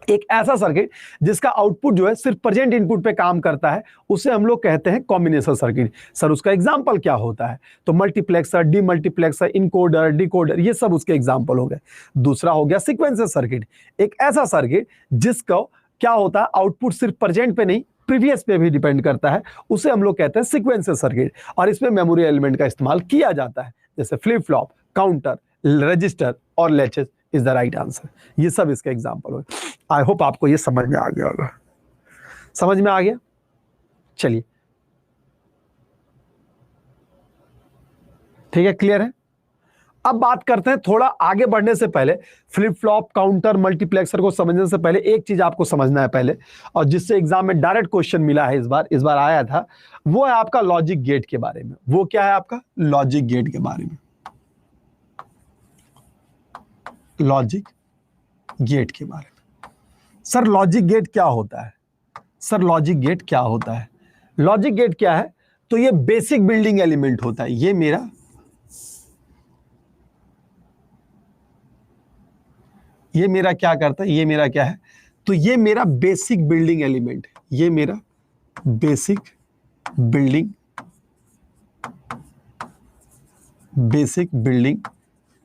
एक ऐसा सर्किट जिसका आउटपुट जो है सिर्फ प्रेजेंट इनपुट पे काम करता है, उसे हम लोग कहते हैं कॉम्बिनेशन सर्किट। सर उसका एग्जांपल क्या होता है, तो मल्टीप्लेक्सर, डीमल्टीप्लेक्सर, इनकोडर, डिकोडर, ये सब उसके एग्जांपल हो गए। दूसरा हो गया सीक्वेंशियल सर्किट, एक ऐसा सर्किट जिसका क्या होता है, आउटपुट सिर्फ प्रेजेंट पे नहीं प्रीवियस पे भी डिपेंड करता है, उसे हम लोग कहते हैं सीक्वेंशियल सर्किट, और इसमें मेमोरी एलिमेंट का इस्तेमाल किया जाता है, जैसे फ्लिप फ्लॉप, काउंटर, रजिस्टर और latches, is the right answer. ये सब इसके एग्जाम्पल हो। आई होप आपको ये समझ में आ गया होगा। समझ में आ गया? चलिए ठीक है, क्लियर है। अब बात करते हैं, थोड़ा आगे बढ़ने से पहले फ्लिप फ्लॉप, काउंटर, मल्टीप्लेक्सर को समझने से पहले एक चीज आपको समझना है पहले, और जिससे एग्जाम में डायरेक्ट क्वेश्चन मिला है इस बार आया था, वो है आपका लॉजिक गेट के बारे में। वो क्या है आपका? लॉजिक गेट के बारे में। लॉजिक गेट के बारे में। सर लॉजिक गेट क्या होता है? सर लॉजिक गेट क्या होता है? लॉजिक गेट क्या है? तो ये बेसिक बिल्डिंग एलिमेंट होता है। ये मेरा क्या करता है? ये मेरा क्या है? तो ये मेरा बेसिक बिल्डिंग एलिमेंट है। ये मेरा बेसिक बिल्डिंग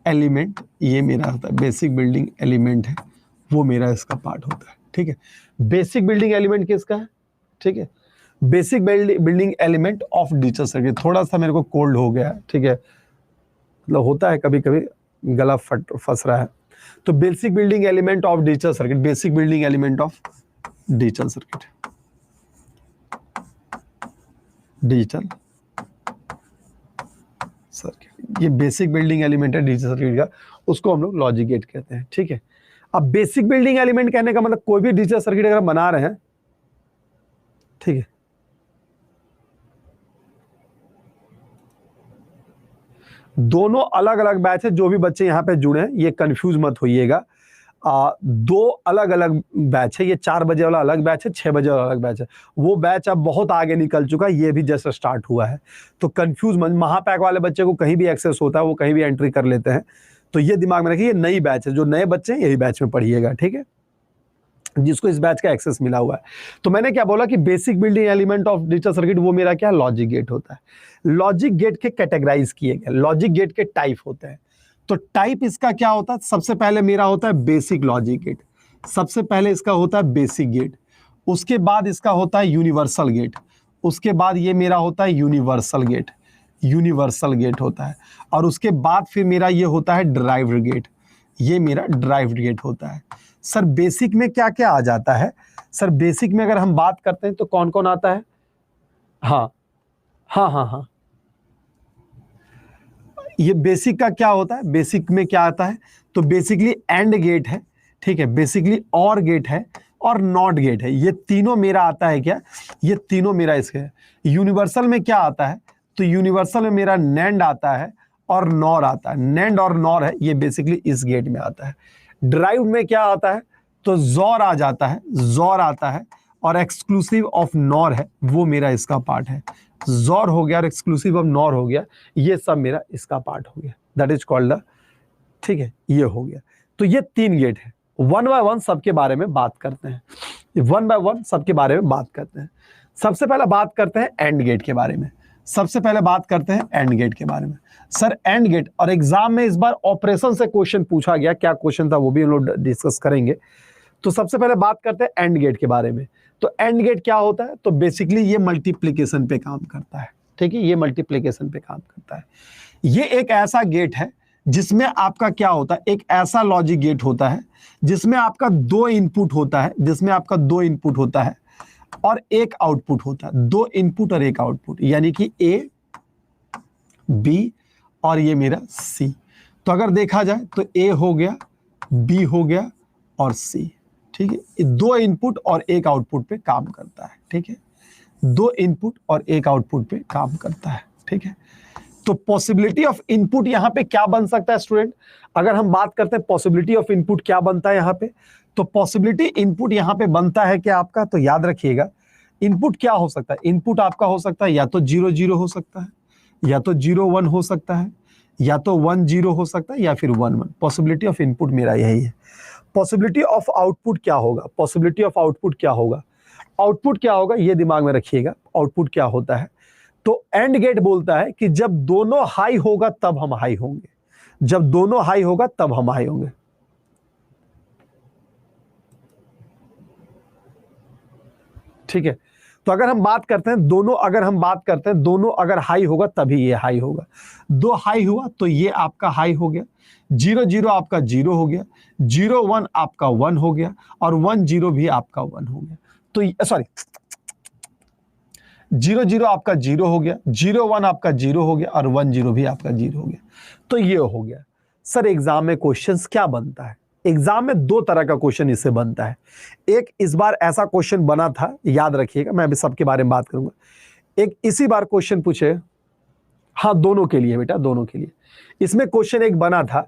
एलिमेंट, ये मेरा होता है बेसिक बिल्डिंग एलिमेंट है, वो मेरा इसका पार्ट होता है। ठीक है, बेसिक बिल्डिंग एलिमेंट किसका है? ठीक है, basic building element of digital circuit. थोड़ा सा मेरे को कोल्ड हो गया है, ठीक है, मतलब होता है कभी कभी, गला फंस रहा है। तो basic building element of digital circuit, basic building element of digital circuit, digital circuit, ये बेसिक बिल्डिंग एलिमेंट है डिजिटल सर्किट का, उसको हम लोग लॉजिक गेट कहते हैं। ठीक है, अब बेसिक बिल्डिंग एलिमेंट कहने का मतलब कोई भी डिजिटल सर्किट अगर बना रहे हैं, ठीक है, दोनों अलग अलग बैच है। जो भी बच्चे यहां पे जुड़े हैं ये कंफ्यूज मत होइएगा, दो अलग अलग बैच है। ये 4 बजे वाला अलग बैच है, 6 बजे वाला अलग बैच है। वो बैच अब बहुत आगे निकल चुका है, ये भी जस्ट स्टार्ट हुआ है। तो कंफ्यूज मत, महापैक वाले बच्चे को कहीं भी एक्सेस होता है, वो कहीं भी एंट्री कर लेते हैं। तो ये दिमाग में रखिए, ये नई बैच है, जो नए बच्चे हैं यही बैच में पढ़िएगा। ठीक है, जिसको इस बैच का एक्सेस मिला हुआ है। तो मैंने क्या बोला कि basic building element of digital circuit वो मेरा क्या? लॉजिक गेट होता है। लॉजिक गेट के कैटेगराइज किए गए, लॉजिक गेट के टाइप होते हैं। तो टाइप इसका क्या होता है? सबसे पहले मेरा होता है बेसिक लॉजिक गेट, सबसे पहले इसका होता है बेसिक गेट, उसके बाद इसका होता है यूनिवर्सल गेट, उसके बाद ये मेरा होता है यूनिवर्सल गेट, यूनिवर्सल गेट होता है, और उसके बाद फिर मेरा ये होता है ड्राइव्ड गेट, ये मेरा ड्राइव्ड गेट होता है। सर बेसिक में क्या क्या आ जाता है? सर बेसिक में अगर हम बात करते हैं तो कौन कौन आता है? हाँ हाँ हाँ हाँ, ये बेसिक का क्या होता है? बेसिक में क्या आता है? तो बेसिकली एंड गेट है, ठीक है, बेसिकली और गेट है और नॉट गेट है। ये तीनों मेरा आता है क्या? ये तीनों मेरा इसके है। यूनिवर्सल में क्या आता है? तो यूनिवर्सल में मेरा नैंड आता है और नॉर आता है। नैंड और नॉर है, ये बेसिकली इस गेट में आता है। ड्राइव में क्या आता है? तो जॉर आ जाता है, जॉर आता है, और एक्सक्लूसिव ऑफ नॉर है, वो मेरा इसका पार्ट है। जॉर हो गया और एक्सक्लूसिव ऑफ नॉर हो गया, ये सब मेरा इसका पार्ट हो गया, दैट इज कॉल्ड द, ठीक है, ये हो गया। तो ये 3 गेट है। वन बाय वन सबके बारे में बात करते हैं, वन बाय वन सबके बारे में बात करते हैं। सबसे पहले बात करते हैं एंड गेट के बारे में, सबसे पहले बात करते हैं एंड गेट के बारे में। सर एंड गेट, और एग्जाम में इस बार ऑपरेशन से क्वेश्चन पूछा गया, क्या क्वेश्चन था वो भी हम लोग डिस्कस करेंगे। तो सबसे पहले बात करते हैं एंड गेट के बारे में। तो एंड गेट क्या होता है? तो बेसिकली ये मल्टीप्लिकेशन पे काम करता है, ठीक है, ये मल्टीप्लिकेशन पे काम करता है। ये एक ऐसा गेट है जिसमें आपका क्या होता है? एक ऐसा लॉजिक गेट होता है जिसमें आपका 2 इनपुट होता है, जिसमें आपका 2 इनपुट होता है और 1 आउटपुट होता है। 2 इनपुट और 1 आउटपुट, यानी कि ए, बी और ये मेरा सी। तो अगर देखा जाए तो ए हो गया, बी हो गया और सी, ठीक है, ये 2 इनपुट और 1 आउटपुट पे काम करता है। ठीक है, 2 इनपुट और 1 आउटपुट पे काम करता है। ठीक है, तो पॉसिबिलिटी ऑफ इनपुट यहां पे क्या बन सकता है स्टूडेंट? अगर हम बात करते हैं पॉसिबिलिटी ऑफ इनपुट क्या बनता है यहां पे, तो पॉसिबिलिटी इनपुट यहां पे बनता है क्या आपका? तो याद रखिएगा, इनपुट क्या हो सकता है? इनपुट आपका हो सकता है या तो 0 0 हो सकता है, या तो 0 1 हो सकता है, या तो 1 0 हो सकता है, या फिर 1 1। पॉसिबिलिटी ऑफ इनपुट मेरा यही है। पॉसिबिलिटी ऑफ आउटपुट क्या होगा? पॉसिबिलिटी ऑफ आउटपुट क्या होगा? आउटपुट क्या होगा ये दिमाग में रखिएगा। आउटपुट क्या होता है? तो एंड गेट बोलता है कि जब दोनों हाई होगा तब हम हाई होंगे, जब दोनों हाई होगा तब हम हाई होंगे। ठीक है, तो अगर हम बात करते हैं दोनों, अगर हम बात करते हैं दोनों अगर हाई होगा तभी ये हाई होगा। 2 हाई हुआ तो ये आपका हाई हो गया, 0 0 आपका 0 हो गया, 0 1 आपका 1 हो गया, और 1 0 भी आपका 1 हो गया। तो सॉरी, 0 0 आपका 0 हो गया, 0 1 आपका 0 हो गया, और 1 0 भी आपका 0 हो गया। तो ये हो गया। सर एग्जाम में क्वेश्चंस क्या बनता है? एग्जाम में 2 तरह का क्वेश्चन इससे बनता है। एक इस बार ऐसा क्वेश्चन बना था, याद रखिएगा, मैं अभी सबके बारे में बात करूंगा। एक इसी बार क्वेश्चन पूछे, हाँ दोनों के लिए बेटा, दोनों के लिए। इसमें क्वेश्चन एक बना था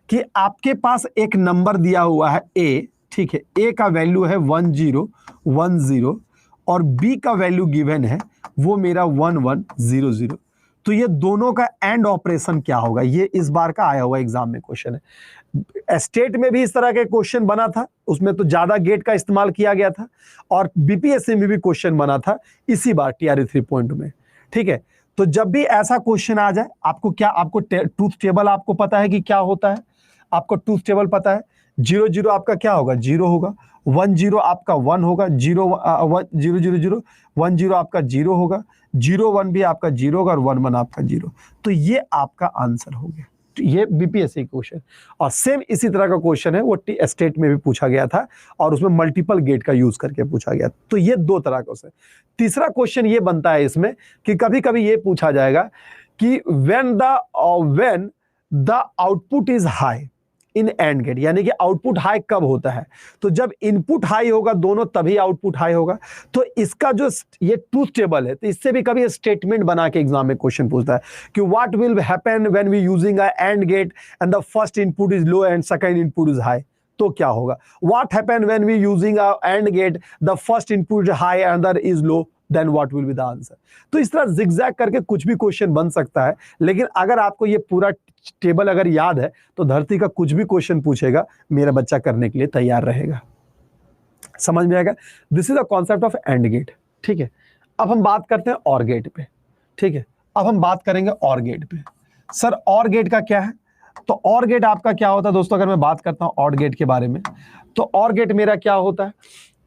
कि आपके पास एक नंबर दिया हुआ है ए, ठीक है, ए का वैल्यू है 1 0 1 0 और बी का वैल्यू गिवन है वो मेरा 1 1 0 0। तो ये दोनों का एंड ऑपरेशन क्या होगा? ये इस बार का आया हुआ एग्जाम में क्वेश्चन है। स्टेट में भी इस तरह के क्वेश्चन बना था, उसमें तो ज्यादा गेट का इस्तेमाल किया गया था, और बीपीएससी में भी क्वेश्चन बना था इसी बार टीआरई 3 में, ठीक है। तो जब भी ऐसा क्वेश्चन आ जाए, आपको क्या, आपको ट्रूथ टेबल आपको पता है कि क्या होता है? आपको ट्रूथ टेबल पता है। 0 0 आपका क्या होगा? 0 होगा। 1 0 आपका 1 होगा। 0 0 0 0 1 0 आपका 0 होगा। 0 1 भी आपका 0 होगा, और 1 1 आपका 0। तो ये आपका आंसर हो गया। ये बीपीएससी क्वेश्चन। और सेम इसी तरह का क्वेश्चन है, वो स्टेट में भी पूछा गया था, और उसमें मल्टीपल गेट का यूज करके पूछा गया। तो ये 2 तरह का क्वेश्चन। तीसरा क्वेश्चन ये बनता है इसमें कि कभी कभी ये पूछा जाएगा कि when the output is high in AND gate, यानी कि आउटपुट हाई कब होता है? तो जब इनपुट हाई होगा दोनों, तभी आउटपुट हाई होगा। तो इसका जो ये ट्रूथ टेबल है, तो इससे भी कभी स्टेटमेंट बना के एग्जाम में क्वेश्चन पूछता है कि what will happen when we using a AND gate and the first input is low and second input is high. तो क्या होगा? What happen when we using a AND gate, the first input is high and other is low, then what will be the answer. तो इस तरह zigzag करके कुछ भी question बन सकता है, लेकिन अगर आपको ये पूरा टेबल अगर याद है तो धरती का कुछ भी क्वेश्चन पूछेगा मेरा बच्चा करने के लिए तैयार रहेगा। समझ में आएगा? This is the concept of AND gate, ठीक है। अब हम बात करते हैं और गेट पे, ठीक है। अब हम बात करेंगे और गेट पे। सर और गेट का क्या है? तो और गेट आपका क्या होता है दोस्तों? अगर मैं बात करता हूं और गेट के बारे में, तो और गेट मेरा क्या होता है?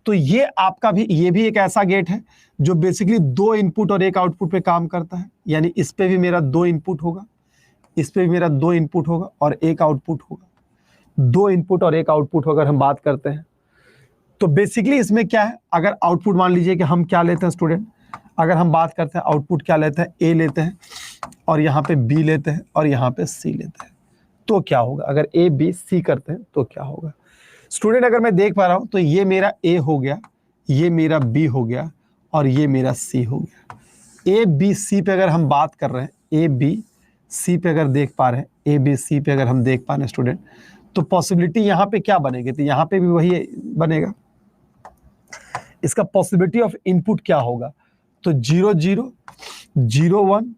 तो ये आपका भी, ये भी एक ऐसा गेट है जो बेसिकली 2 इनपुट और 1 आउटपुट पे काम करता है। यानी इस पे भी मेरा 2 इनपुट होगा, इस पे भी मेरा 2 इनपुट होगा और 1 आउटपुट होगा। 2 इनपुट और 1 आउटपुट अगर हम बात करते हैं, तो बेसिकली इसमें क्या है, अगर आउटपुट मान लीजिए कि हम क्या लेते हैं स्टूडेंट, अगर हम बात करते हैं आउटपुट क्या लेते हैं, ए लेते हैं, और यहाँ पे बी लेते हैं, और यहाँ पे सी लेते हैं, तो क्या होगा? अगर ए बी सी करते हैं तो क्या होगा स्टूडेंट? अगर मैं देख पा रहा हूं तो ये मेरा ए हो गया, ये मेरा बी हो गया, और ये मेरा सी हो गया। ए बी सी पे अगर हम बात कर रहे हैं, ए बी सी पे अगर देख पा रहे हैं, ए बी सी पे अगर हम देख पा रहे हैं स्टूडेंट, तो पॉसिबिलिटी यहाँ पे क्या बनेगी? तो यहाँ पे भी वही बनेगा। इसका पॉसिबिलिटी ऑफ इनपुट क्या होगा? तो 0 0 0 1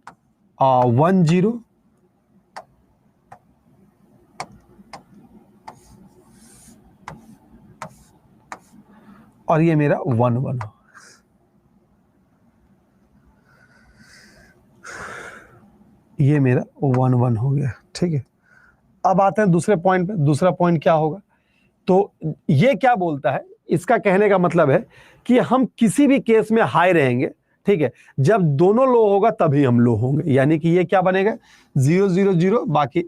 1 0 और ये मेरा 1 1 हो। ये मेरा 1 1 हो गया, ठीक है। अब आते हैं दूसरे पॉइंट पे। दूसरा पॉइंट क्या होगा? तो ये क्या बोलता है, इसका कहने का मतलब है कि हम किसी भी केस में हाई रहेंगे, ठीक है, जब दोनों लो होगा तभी हम लो होंगे। यानी कि ये क्या बनेगा? 0 0 0 बाकी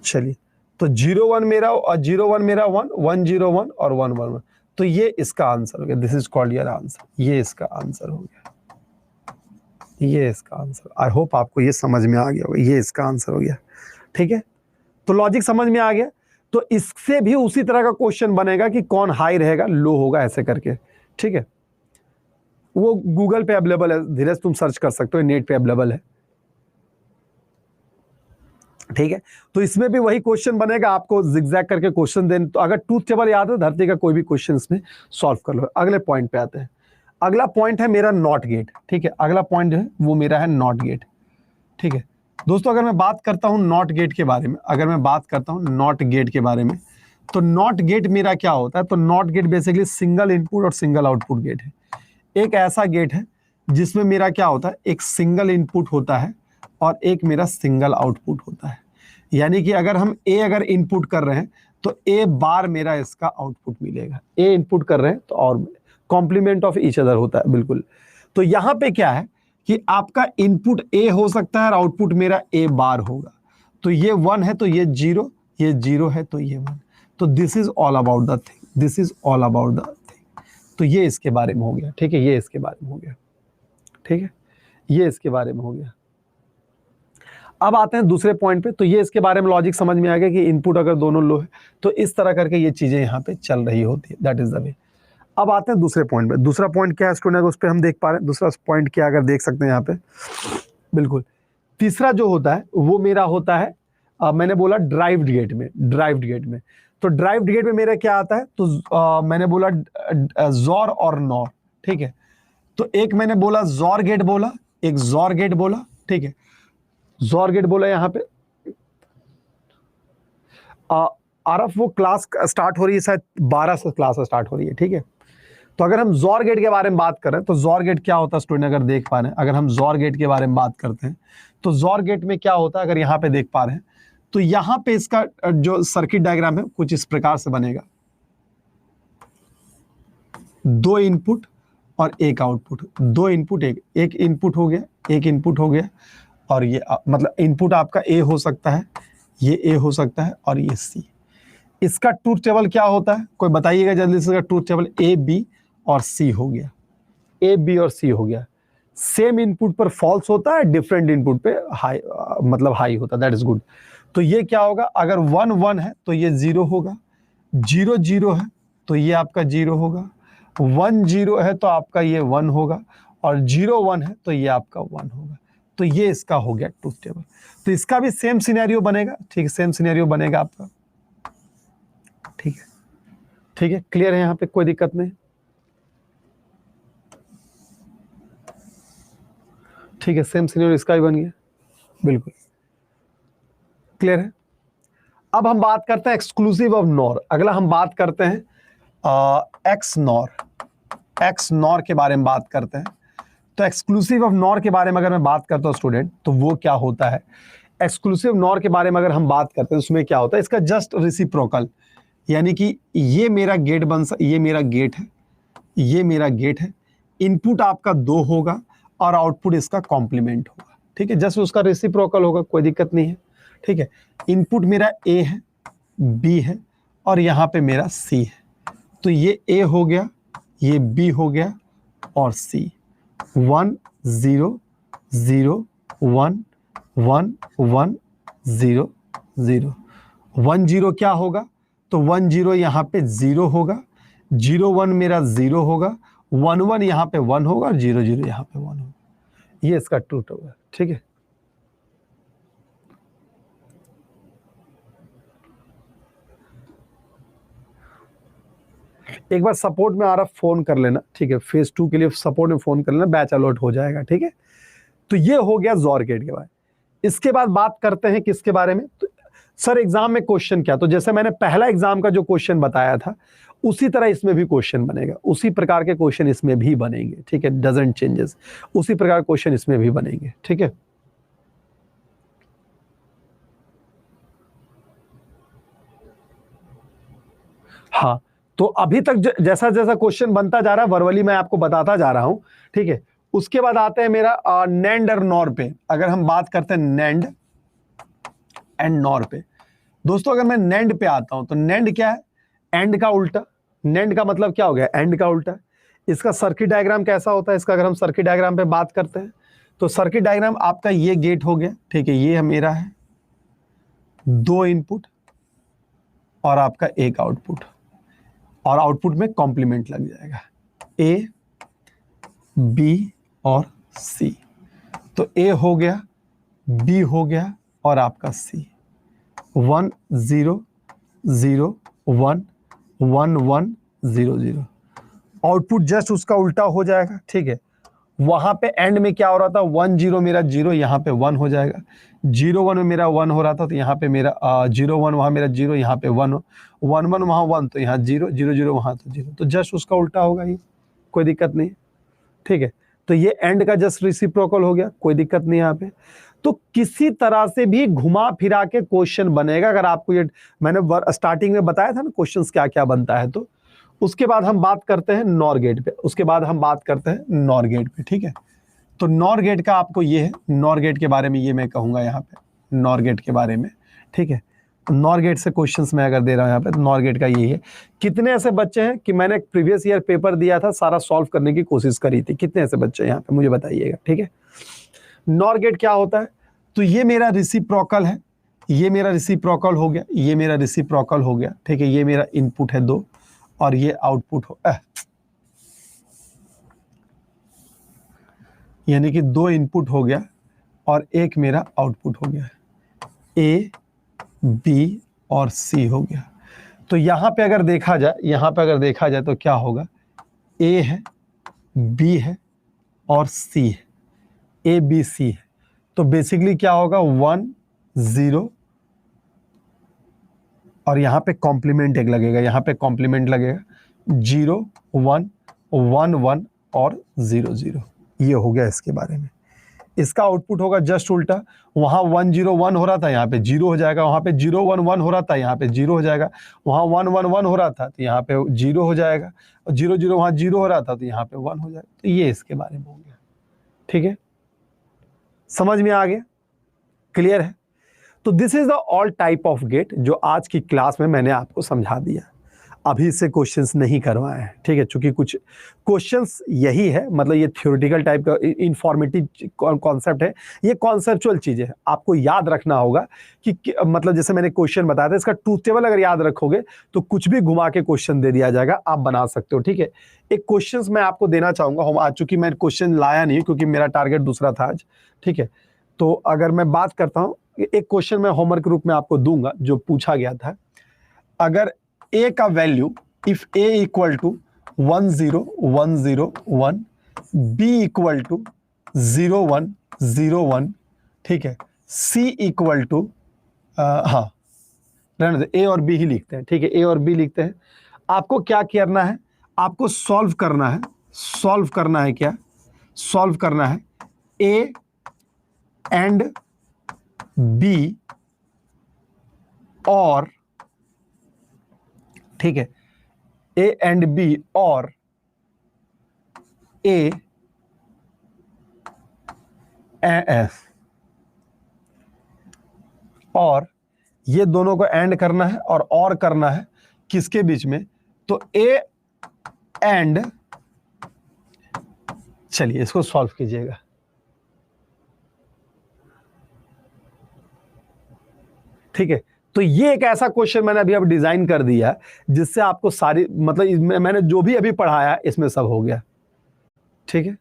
चलिए, तो 0 1 मेरा और 0 1 मेरा 1 1 0 1 और 1 1 1, तो ये इसका आंसर हो गया। This is called your answer. ये इसका आंसर हो गया, ये इसका आंसर। आई होप आपको ये समझ में आ गया होगा, ये इसका आंसर हो गया, ठीक है। तो लॉजिक समझ में आ गया। तो इससे भी उसी तरह का क्वेश्चन बनेगा कि कौन हाई रहेगा, लो होगा, ऐसे करके, ठीक है। वो गूगल पे अवेलेबल है, धीरज तुम सर्च कर सकते हो, नेट पे अवेलेबल है, ठीक है। तो इसमें भी वही क्वेश्चन बनेगा, आपको जिगजैग करके क्वेश्चन दें। तो अगर ट्रूथ टेबल याद है, धरती का कोई भी क्वेश्चन इसमें सॉल्व कर लो। अगले पॉइंट पे आते हैं। अगला पॉइंट है मेरा नॉट गेट, ठीक है। अगला पॉइंट जो है वो मेरा है नॉट गेट, ठीक है। दोस्तों अगर मैं बात करता हूं नॉट गेट के बारे में, अगर मैं बात करता हूं नॉट गेट के बारे में, तो नॉट गेट मेरा क्या होता है? तो not gate basically single input और सिंगल आउटपुट गेट है। एक ऐसा गेट है जिसमें मेरा क्या होता है, एक सिंगल इनपुट होता है और एक मेरा सिंगल आउटपुट होता है। यानी कि अगर हम ए अगर इनपुट कर रहे हैं तो ए बार मेरा इसका आउटपुट मिलेगा। ए इनपुट कर रहे हैं तो और कॉम्प्लीमेंट ऑफ ईच अदर होता है, बिल्कुल। तो यहां पे क्या है कि आपका इनपुट ए हो सकता है और आउटपुट मेरा ए बार होगा। तो ये 1 है तो ये 0, ये 0 है तो ये 1। तो this is all about the thing, this is all about the thing. तो ये इसके बारे में हो गया, ठीक है, ये इसके बारे में हो गया, ठीक है, ये इसके बारे में हो गया। अब आते हैं दूसरे पॉइंट पे। तो ये इसके बारे में लॉजिक समझ में आ गया कि इनपुट अगर दोनों लो है तो इस तरह करके ये चीजें यहाँ पे चल रही होती है, दैट इज द वे। अब आते हैं दूसरे पॉइंट पे। दूसरा पॉइंट क्या है स्टूडेंट, उस पर हम देख पा रहे हैं। दूसरा पॉइंट क्या अगर देख सकते हैं यहाँ पे, बिल्कुल। तीसरा जो होता है वो मेरा होता है मैंने बोला ड्राइव्ड गेट में, ड्राइव्ड गेट में। तो ड्राइव्ड गेट में मेरा क्या आता है, तो मैंने बोला जॉर और नॉर, ठीक है। तो एक मैंने बोला जॉर गेट बोला, एक जॉर गेट बोला, ठीक है, जॉर गेट बोला। यहाँ पे आरफ वो क्लास स्टार्ट हो रही है, शायद 12 से क्लास स्टार्ट हो रही है, ठीक है। तो अगर हम जॉर गेट के बारे में बात करें तो जॉर गेट क्या होता है स्टूडेंट, अगर देख पा रहे हैं, अगर हम जॉर गेट के बारे में बात करते हैं तो जॉर गेट में क्या होता है, अगर यहाँ पे देख पा रहे हैं तो यहाँ पे इसका जो सर्किट डायग्राम है कुछ इस प्रकार से बनेगा। 2 इनपुट और एक आउटपुट, 2 इनपुट, एक इनपुट हो गया, एक इनपुट हो गया, और ये मतलब इनपुट आपका ए हो सकता है, ये ए हो सकता है और ये सी। इसका ट्रूथ टेबल क्या होता है, कोई बताइएगा जल्दी से। ट्रूथ टेबल ए बी और सी हो गया, ए बी और सी हो गया। सेम इनपुट पर फॉल्स होता है, डिफरेंट इनपुट पे हाई मतलब हाई होता है, दैट इज गुड। तो ये क्या होगा, अगर 1 1 है तो ये 0 होगा, 0 0 है तो ये आपका 0 होगा, 1 0 है तो आपका ये 1 होगा, और 0 1 है तो ये आपका 1 होगा। तो ये इसका हो गया ट्रूथ टेबल। तो इसका भी सेम सिनेरियो बनेगा, ठीक है, सेम सिनेरियो बनेगा आपका, ठीक है, ठीक है, क्लियर है, यहाँ पे कोई दिक्कत नहीं, ठीक है, सेम सिनेरियो इसका भी बन गया, बिल्कुल क्लियर है। अब हम बात करते हैं एक्सक्लूसिव ऑफ नॉर। अगला हम बात करते हैं एक्स नॉर, एक्स नॉर के बारे में बात करते हैं। तो एक्सक्लूसिव ऑफ नॉर के बारे में अगर मैं बात करता हूं स्टूडेंट, तो वो क्या होता है, एक्सक्लूसिव नॉर के बारे में अगर हम बात करते हैं उसमें क्या होता है, इसका जस्ट रेसिप्रोकल, यानी कि ये मेरा गेट ये मेरा गेट है, ये मेरा गेट है, इनपुट आपका 2 होगा और आउटपुट इसका कॉम्प्लीमेंट होगा, ठीक है, जस्ट उसका रेसिप्रोकल होगा, कोई दिक्कत नहीं है, ठीक है। इनपुट मेरा ए है, बी है और यहाँ पे मेरा सी है। तो ये ए हो गया, ये बी हो गया और सी। 1 0 0 1 1 1 0 0। 1 0 क्या होगा, तो 1 0 यहाँ पे 0 होगा, 0 1 मेरा 0 होगा, 1 1 यहाँ पे 1 होगा और 0 0 यहाँ पे 1 होगा। ये इसका ट्रूथ होगा, ठीक है। एक बार सपोर्ट में आ रहा फोन कर लेना, ठीक है, फेज 2 के लिए सपोर्ट में फोन कर लेना, बैच अलर्ट हो जाएगा, ठीक है। तो ये हो गया जॉर गेट के बारे में। इसके बाद बात करते हैं किसके बारे में, तो सर एग्जाम में क्वेश्चन क्या, तो जैसे मैंने पहला एग्जाम का जो क्वेश्चन बताया था उसी तरह इसमें भी क्वेश्चन बनेगा, उसी प्रकार के क्वेश्चन इसमें भी बनेंगे, ठीक है, डजंट चेंजेस, उसी प्रकार क्वेश्चन इसमें भी बनेंगे, ठीक है। हाँ, तो अभी तक जैसा जैसा क्वेश्चन बनता जा रहा है वर्बली मैं आपको बताता जा रहा हूं, ठीक है। उसके बाद आते हैं मेरा नैंड और नॉर पे। अगर हम बात करते हैं नैंड एंड नॉर पे, दोस्तों अगर मैं नैंड पे आता हूं तो नैंड क्या है, एंड का उल्टा। नैंड का मतलब क्या हो गया, एंड का उल्टा। इसका सर्किट डायग्राम कैसा होता है, इसका अगर हम सर्किट डायग्राम पे बात करते हैं तो सर्किट डायग्राम आपका ये गेट हो गया, ठीक है, ये मेरा है, 2 इनपुट और आपका एक आउटपुट, और आउटपुट में कॉम्प्लीमेंट लग जाएगा, ए बी और सी। तो ए हो गया, बी हो गया और आपका सी। 1 0 0 1 1 1 0 0। आउटपुट जस्ट उसका उल्टा हो जाएगा, ठीक है, वहां पे एंड में क्या हो रहा था, 1 0 मेरा 0, यहाँ पे 1 हो जाएगा। 0 1 में मेरा 1 हो रहा था, तो यहाँ पे मेरा 0 1 वहां मेरा 0, यहाँ पे 1 1 1 वहां 1, तो यहाँ 0 0 0 वहां तो 0, तो जस्ट उसका उल्टा होगा, ये कोई दिक्कत नहीं। ठीक है, तो ये एंड का जस्ट रेसिप्रोकल हो गया, कोई दिक्कत नहीं यहाँ पे। तो किसी तरह से भी घुमा फिरा के क्वेश्चन बनेगा। अगर आपको ये मैंने स्टार्टिंग में बताया था ना क्वेश्चंस क्या क्या बनता है, तो उसके बाद हम बात करते हैं नॉर गेट पे, उसके बाद हम बात करते हैं नॉर गेट पे। ठीक है, तो नॉर गेट का आपको ये है, नॉर गेट के बारे में ये मैं कहूंगा यहाँ पे, नॉर गेट के बारे में। ठीक है, नॉर गेट से क्वेश्चंस मैं अगर दे रहा हूं यहाँ पे, तो नॉर गेट का ये है। कितने ऐसे बच्चे हैं कि मैंने प्रीवियस ईयर पेपर दिया था, सारा सॉल्व करने की कोशिश करी थी, कितने ऐसे बच्चे हैं यहाँ पे मुझे बताइएगा। ठीक है, नॉर गेट क्या होता है, तो ये मेरा रेसिप्रोकल है, ये मेरा रेसिप्रोकल हो गया, ये मेरा रेसिप्रोकल हो गया। ठीक है, ये मेरा इनपुट है 2 और ये आउटपुट हो, यानी कि 2 इनपुट हो गया और एक मेरा आउटपुट हो गया, ए बी और सी हो गया। तो यहां पे अगर देखा जाए, यहां पे अगर देखा जाए तो क्या होगा, ए है, बी है और सी है, ए बी सी है। तो बेसिकली क्या होगा, 1 0 और यहां पे कॉम्प्लीमेंट एक लगेगा, यहां पे कॉम्प्लीमेंट लगेगा, 0 1 1 1 और 0 0। ये हो गया इसके बारे में। इसका आउटपुट होगा जस्ट उल्टा, वहां 1 0 1 हो रहा था, यहाँ पे 0 हो जाएगा, वहां पे 0 1 1 हो रहा था, यहाँ पे 0 हो जाएगा, वहां 1 1 1 हो रहा था, तो यहाँ पे 0 हो जाएगा, और 0 0 वहां 0 हो रहा था, तो यहाँ पे 1 हो जाएगा। तो ये इसके बारे में हो गया। ठीक है, समझ में आ गया, क्लियर है। तो this is the all type of gate जो आज की क्लास में मैंने आपको समझा दिया। अभी से क्वेश्चंस नहीं करवाए हैं, ठीक है, क्योंकि कुछ क्वेश्चंस यही है, मतलब ये थ्योरेटिकल टाइप का इंफॉर्मेटिव कॉन्सेप्ट है, ये कॉन्सेप्चुअल चीजें है, आपको याद रखना होगा कि मतलब जैसे मैंने क्वेश्चन बताया था, इसका ट्रूथ टेबल अगर याद रखोगे तो कुछ भी घुमा के क्वेश्चन दे दिया जाएगा, आप बना सकते हो। ठीक है, एक क्वेश्चन मैं आपको देना चाहूंगा, हम आज चूंकि मैं क्वेश्चन लाया नहीं क्योंकि मेरा टारगेट दूसरा था आज। ठीक है, तो अगर मैं बात करता हूँ, एक क्वेश्चन मैं होमवर्क रूप में आपको दूंगा जो पूछा गया था। अगर a का value, if a equal to 1 0 1 0 1, b equal to 0 1 0 1, ठीक है, c इक्वल टू हाँ रहने दो, a और b ही लिखते हैं। ठीक है, a और b लिखते हैं। आपको क्या करना है, आपको सॉल्व करना है, सॉल्व करना है, क्या सॉल्व करना है, a एंड b और, ठीक है, ए एंड बी और ए एस, और ये दोनों को एंड करना है और करना है किसके बीच में, तो ए एंड, चलिए इसको सॉल्व कीजिएगा। ठीक है, तो ये एक ऐसा क्वेश्चन मैंने अभी अब डिजाइन कर दिया जिससे आपको सारी, मतलब मैंने जो भी अभी पढ़ाया इसमें सब हो गया। ठीक है,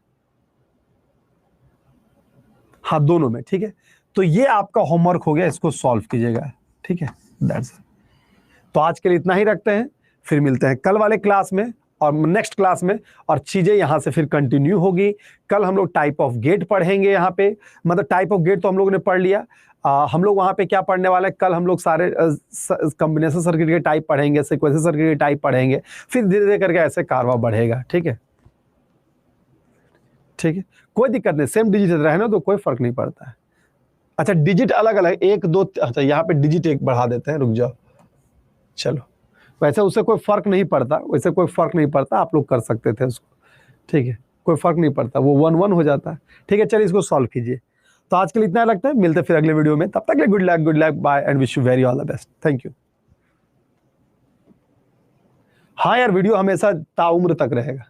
हाँ दोनों में। ठीक है, तो ये आपका होमवर्क हो गया, इसको सॉल्व कीजिएगा। ठीक है, दैट्स इट। तो आज के लिए इतना ही रखते हैं, फिर मिलते हैं कल वाले क्लास में और नेक्स्ट क्लास में, और चीजें यहां से फिर कंटिन्यू होगी। कल हम लोग टाइप ऑफ गेट पढ़ेंगे, यहाँ पे मतलब टाइप ऑफ गेट तो हम लोगों ने पढ़ लिया। हम लोग वहां पे क्या पढ़ने वाले हैं, कल हम लोग सारे कॉम्बिनेशन सर्किट के टाइप पढ़ेंगे, सीक्वेंशियल सर्किट के टाइप पढ़ेंगे, फिर धीरे धीरे करके ऐसे कारवा बढ़ेगा। ठीक है, ठीक है, कोई दिक्कत नहीं, सेम डिजिट रहे ना तो कोई फर्क नहीं पड़ता है। अच्छा, डिजिट अलग अलग 1 2, अच्छा यहाँ पे डिजिट 1 बढ़ा देते हैं, रुक जाओ, चलो, वैसे उससे कोई फर्क नहीं पड़ता, वैसे कोई फर्क नहीं पड़ता, आप लोग कर सकते थे उसको। ठीक है, कोई फर्क नहीं पड़ता, वो 1 1 हो जाता है। ठीक है, चलिए इसको सॉल्व कीजिए। तो आज के लिए इतना लगता है, मिलते फिर अगले वीडियो में, तब तक के लिए good luck bye and wish you very all the best, thank you. हाँ यार, वीडियो हमेशा ताउम्र तक रहेगा।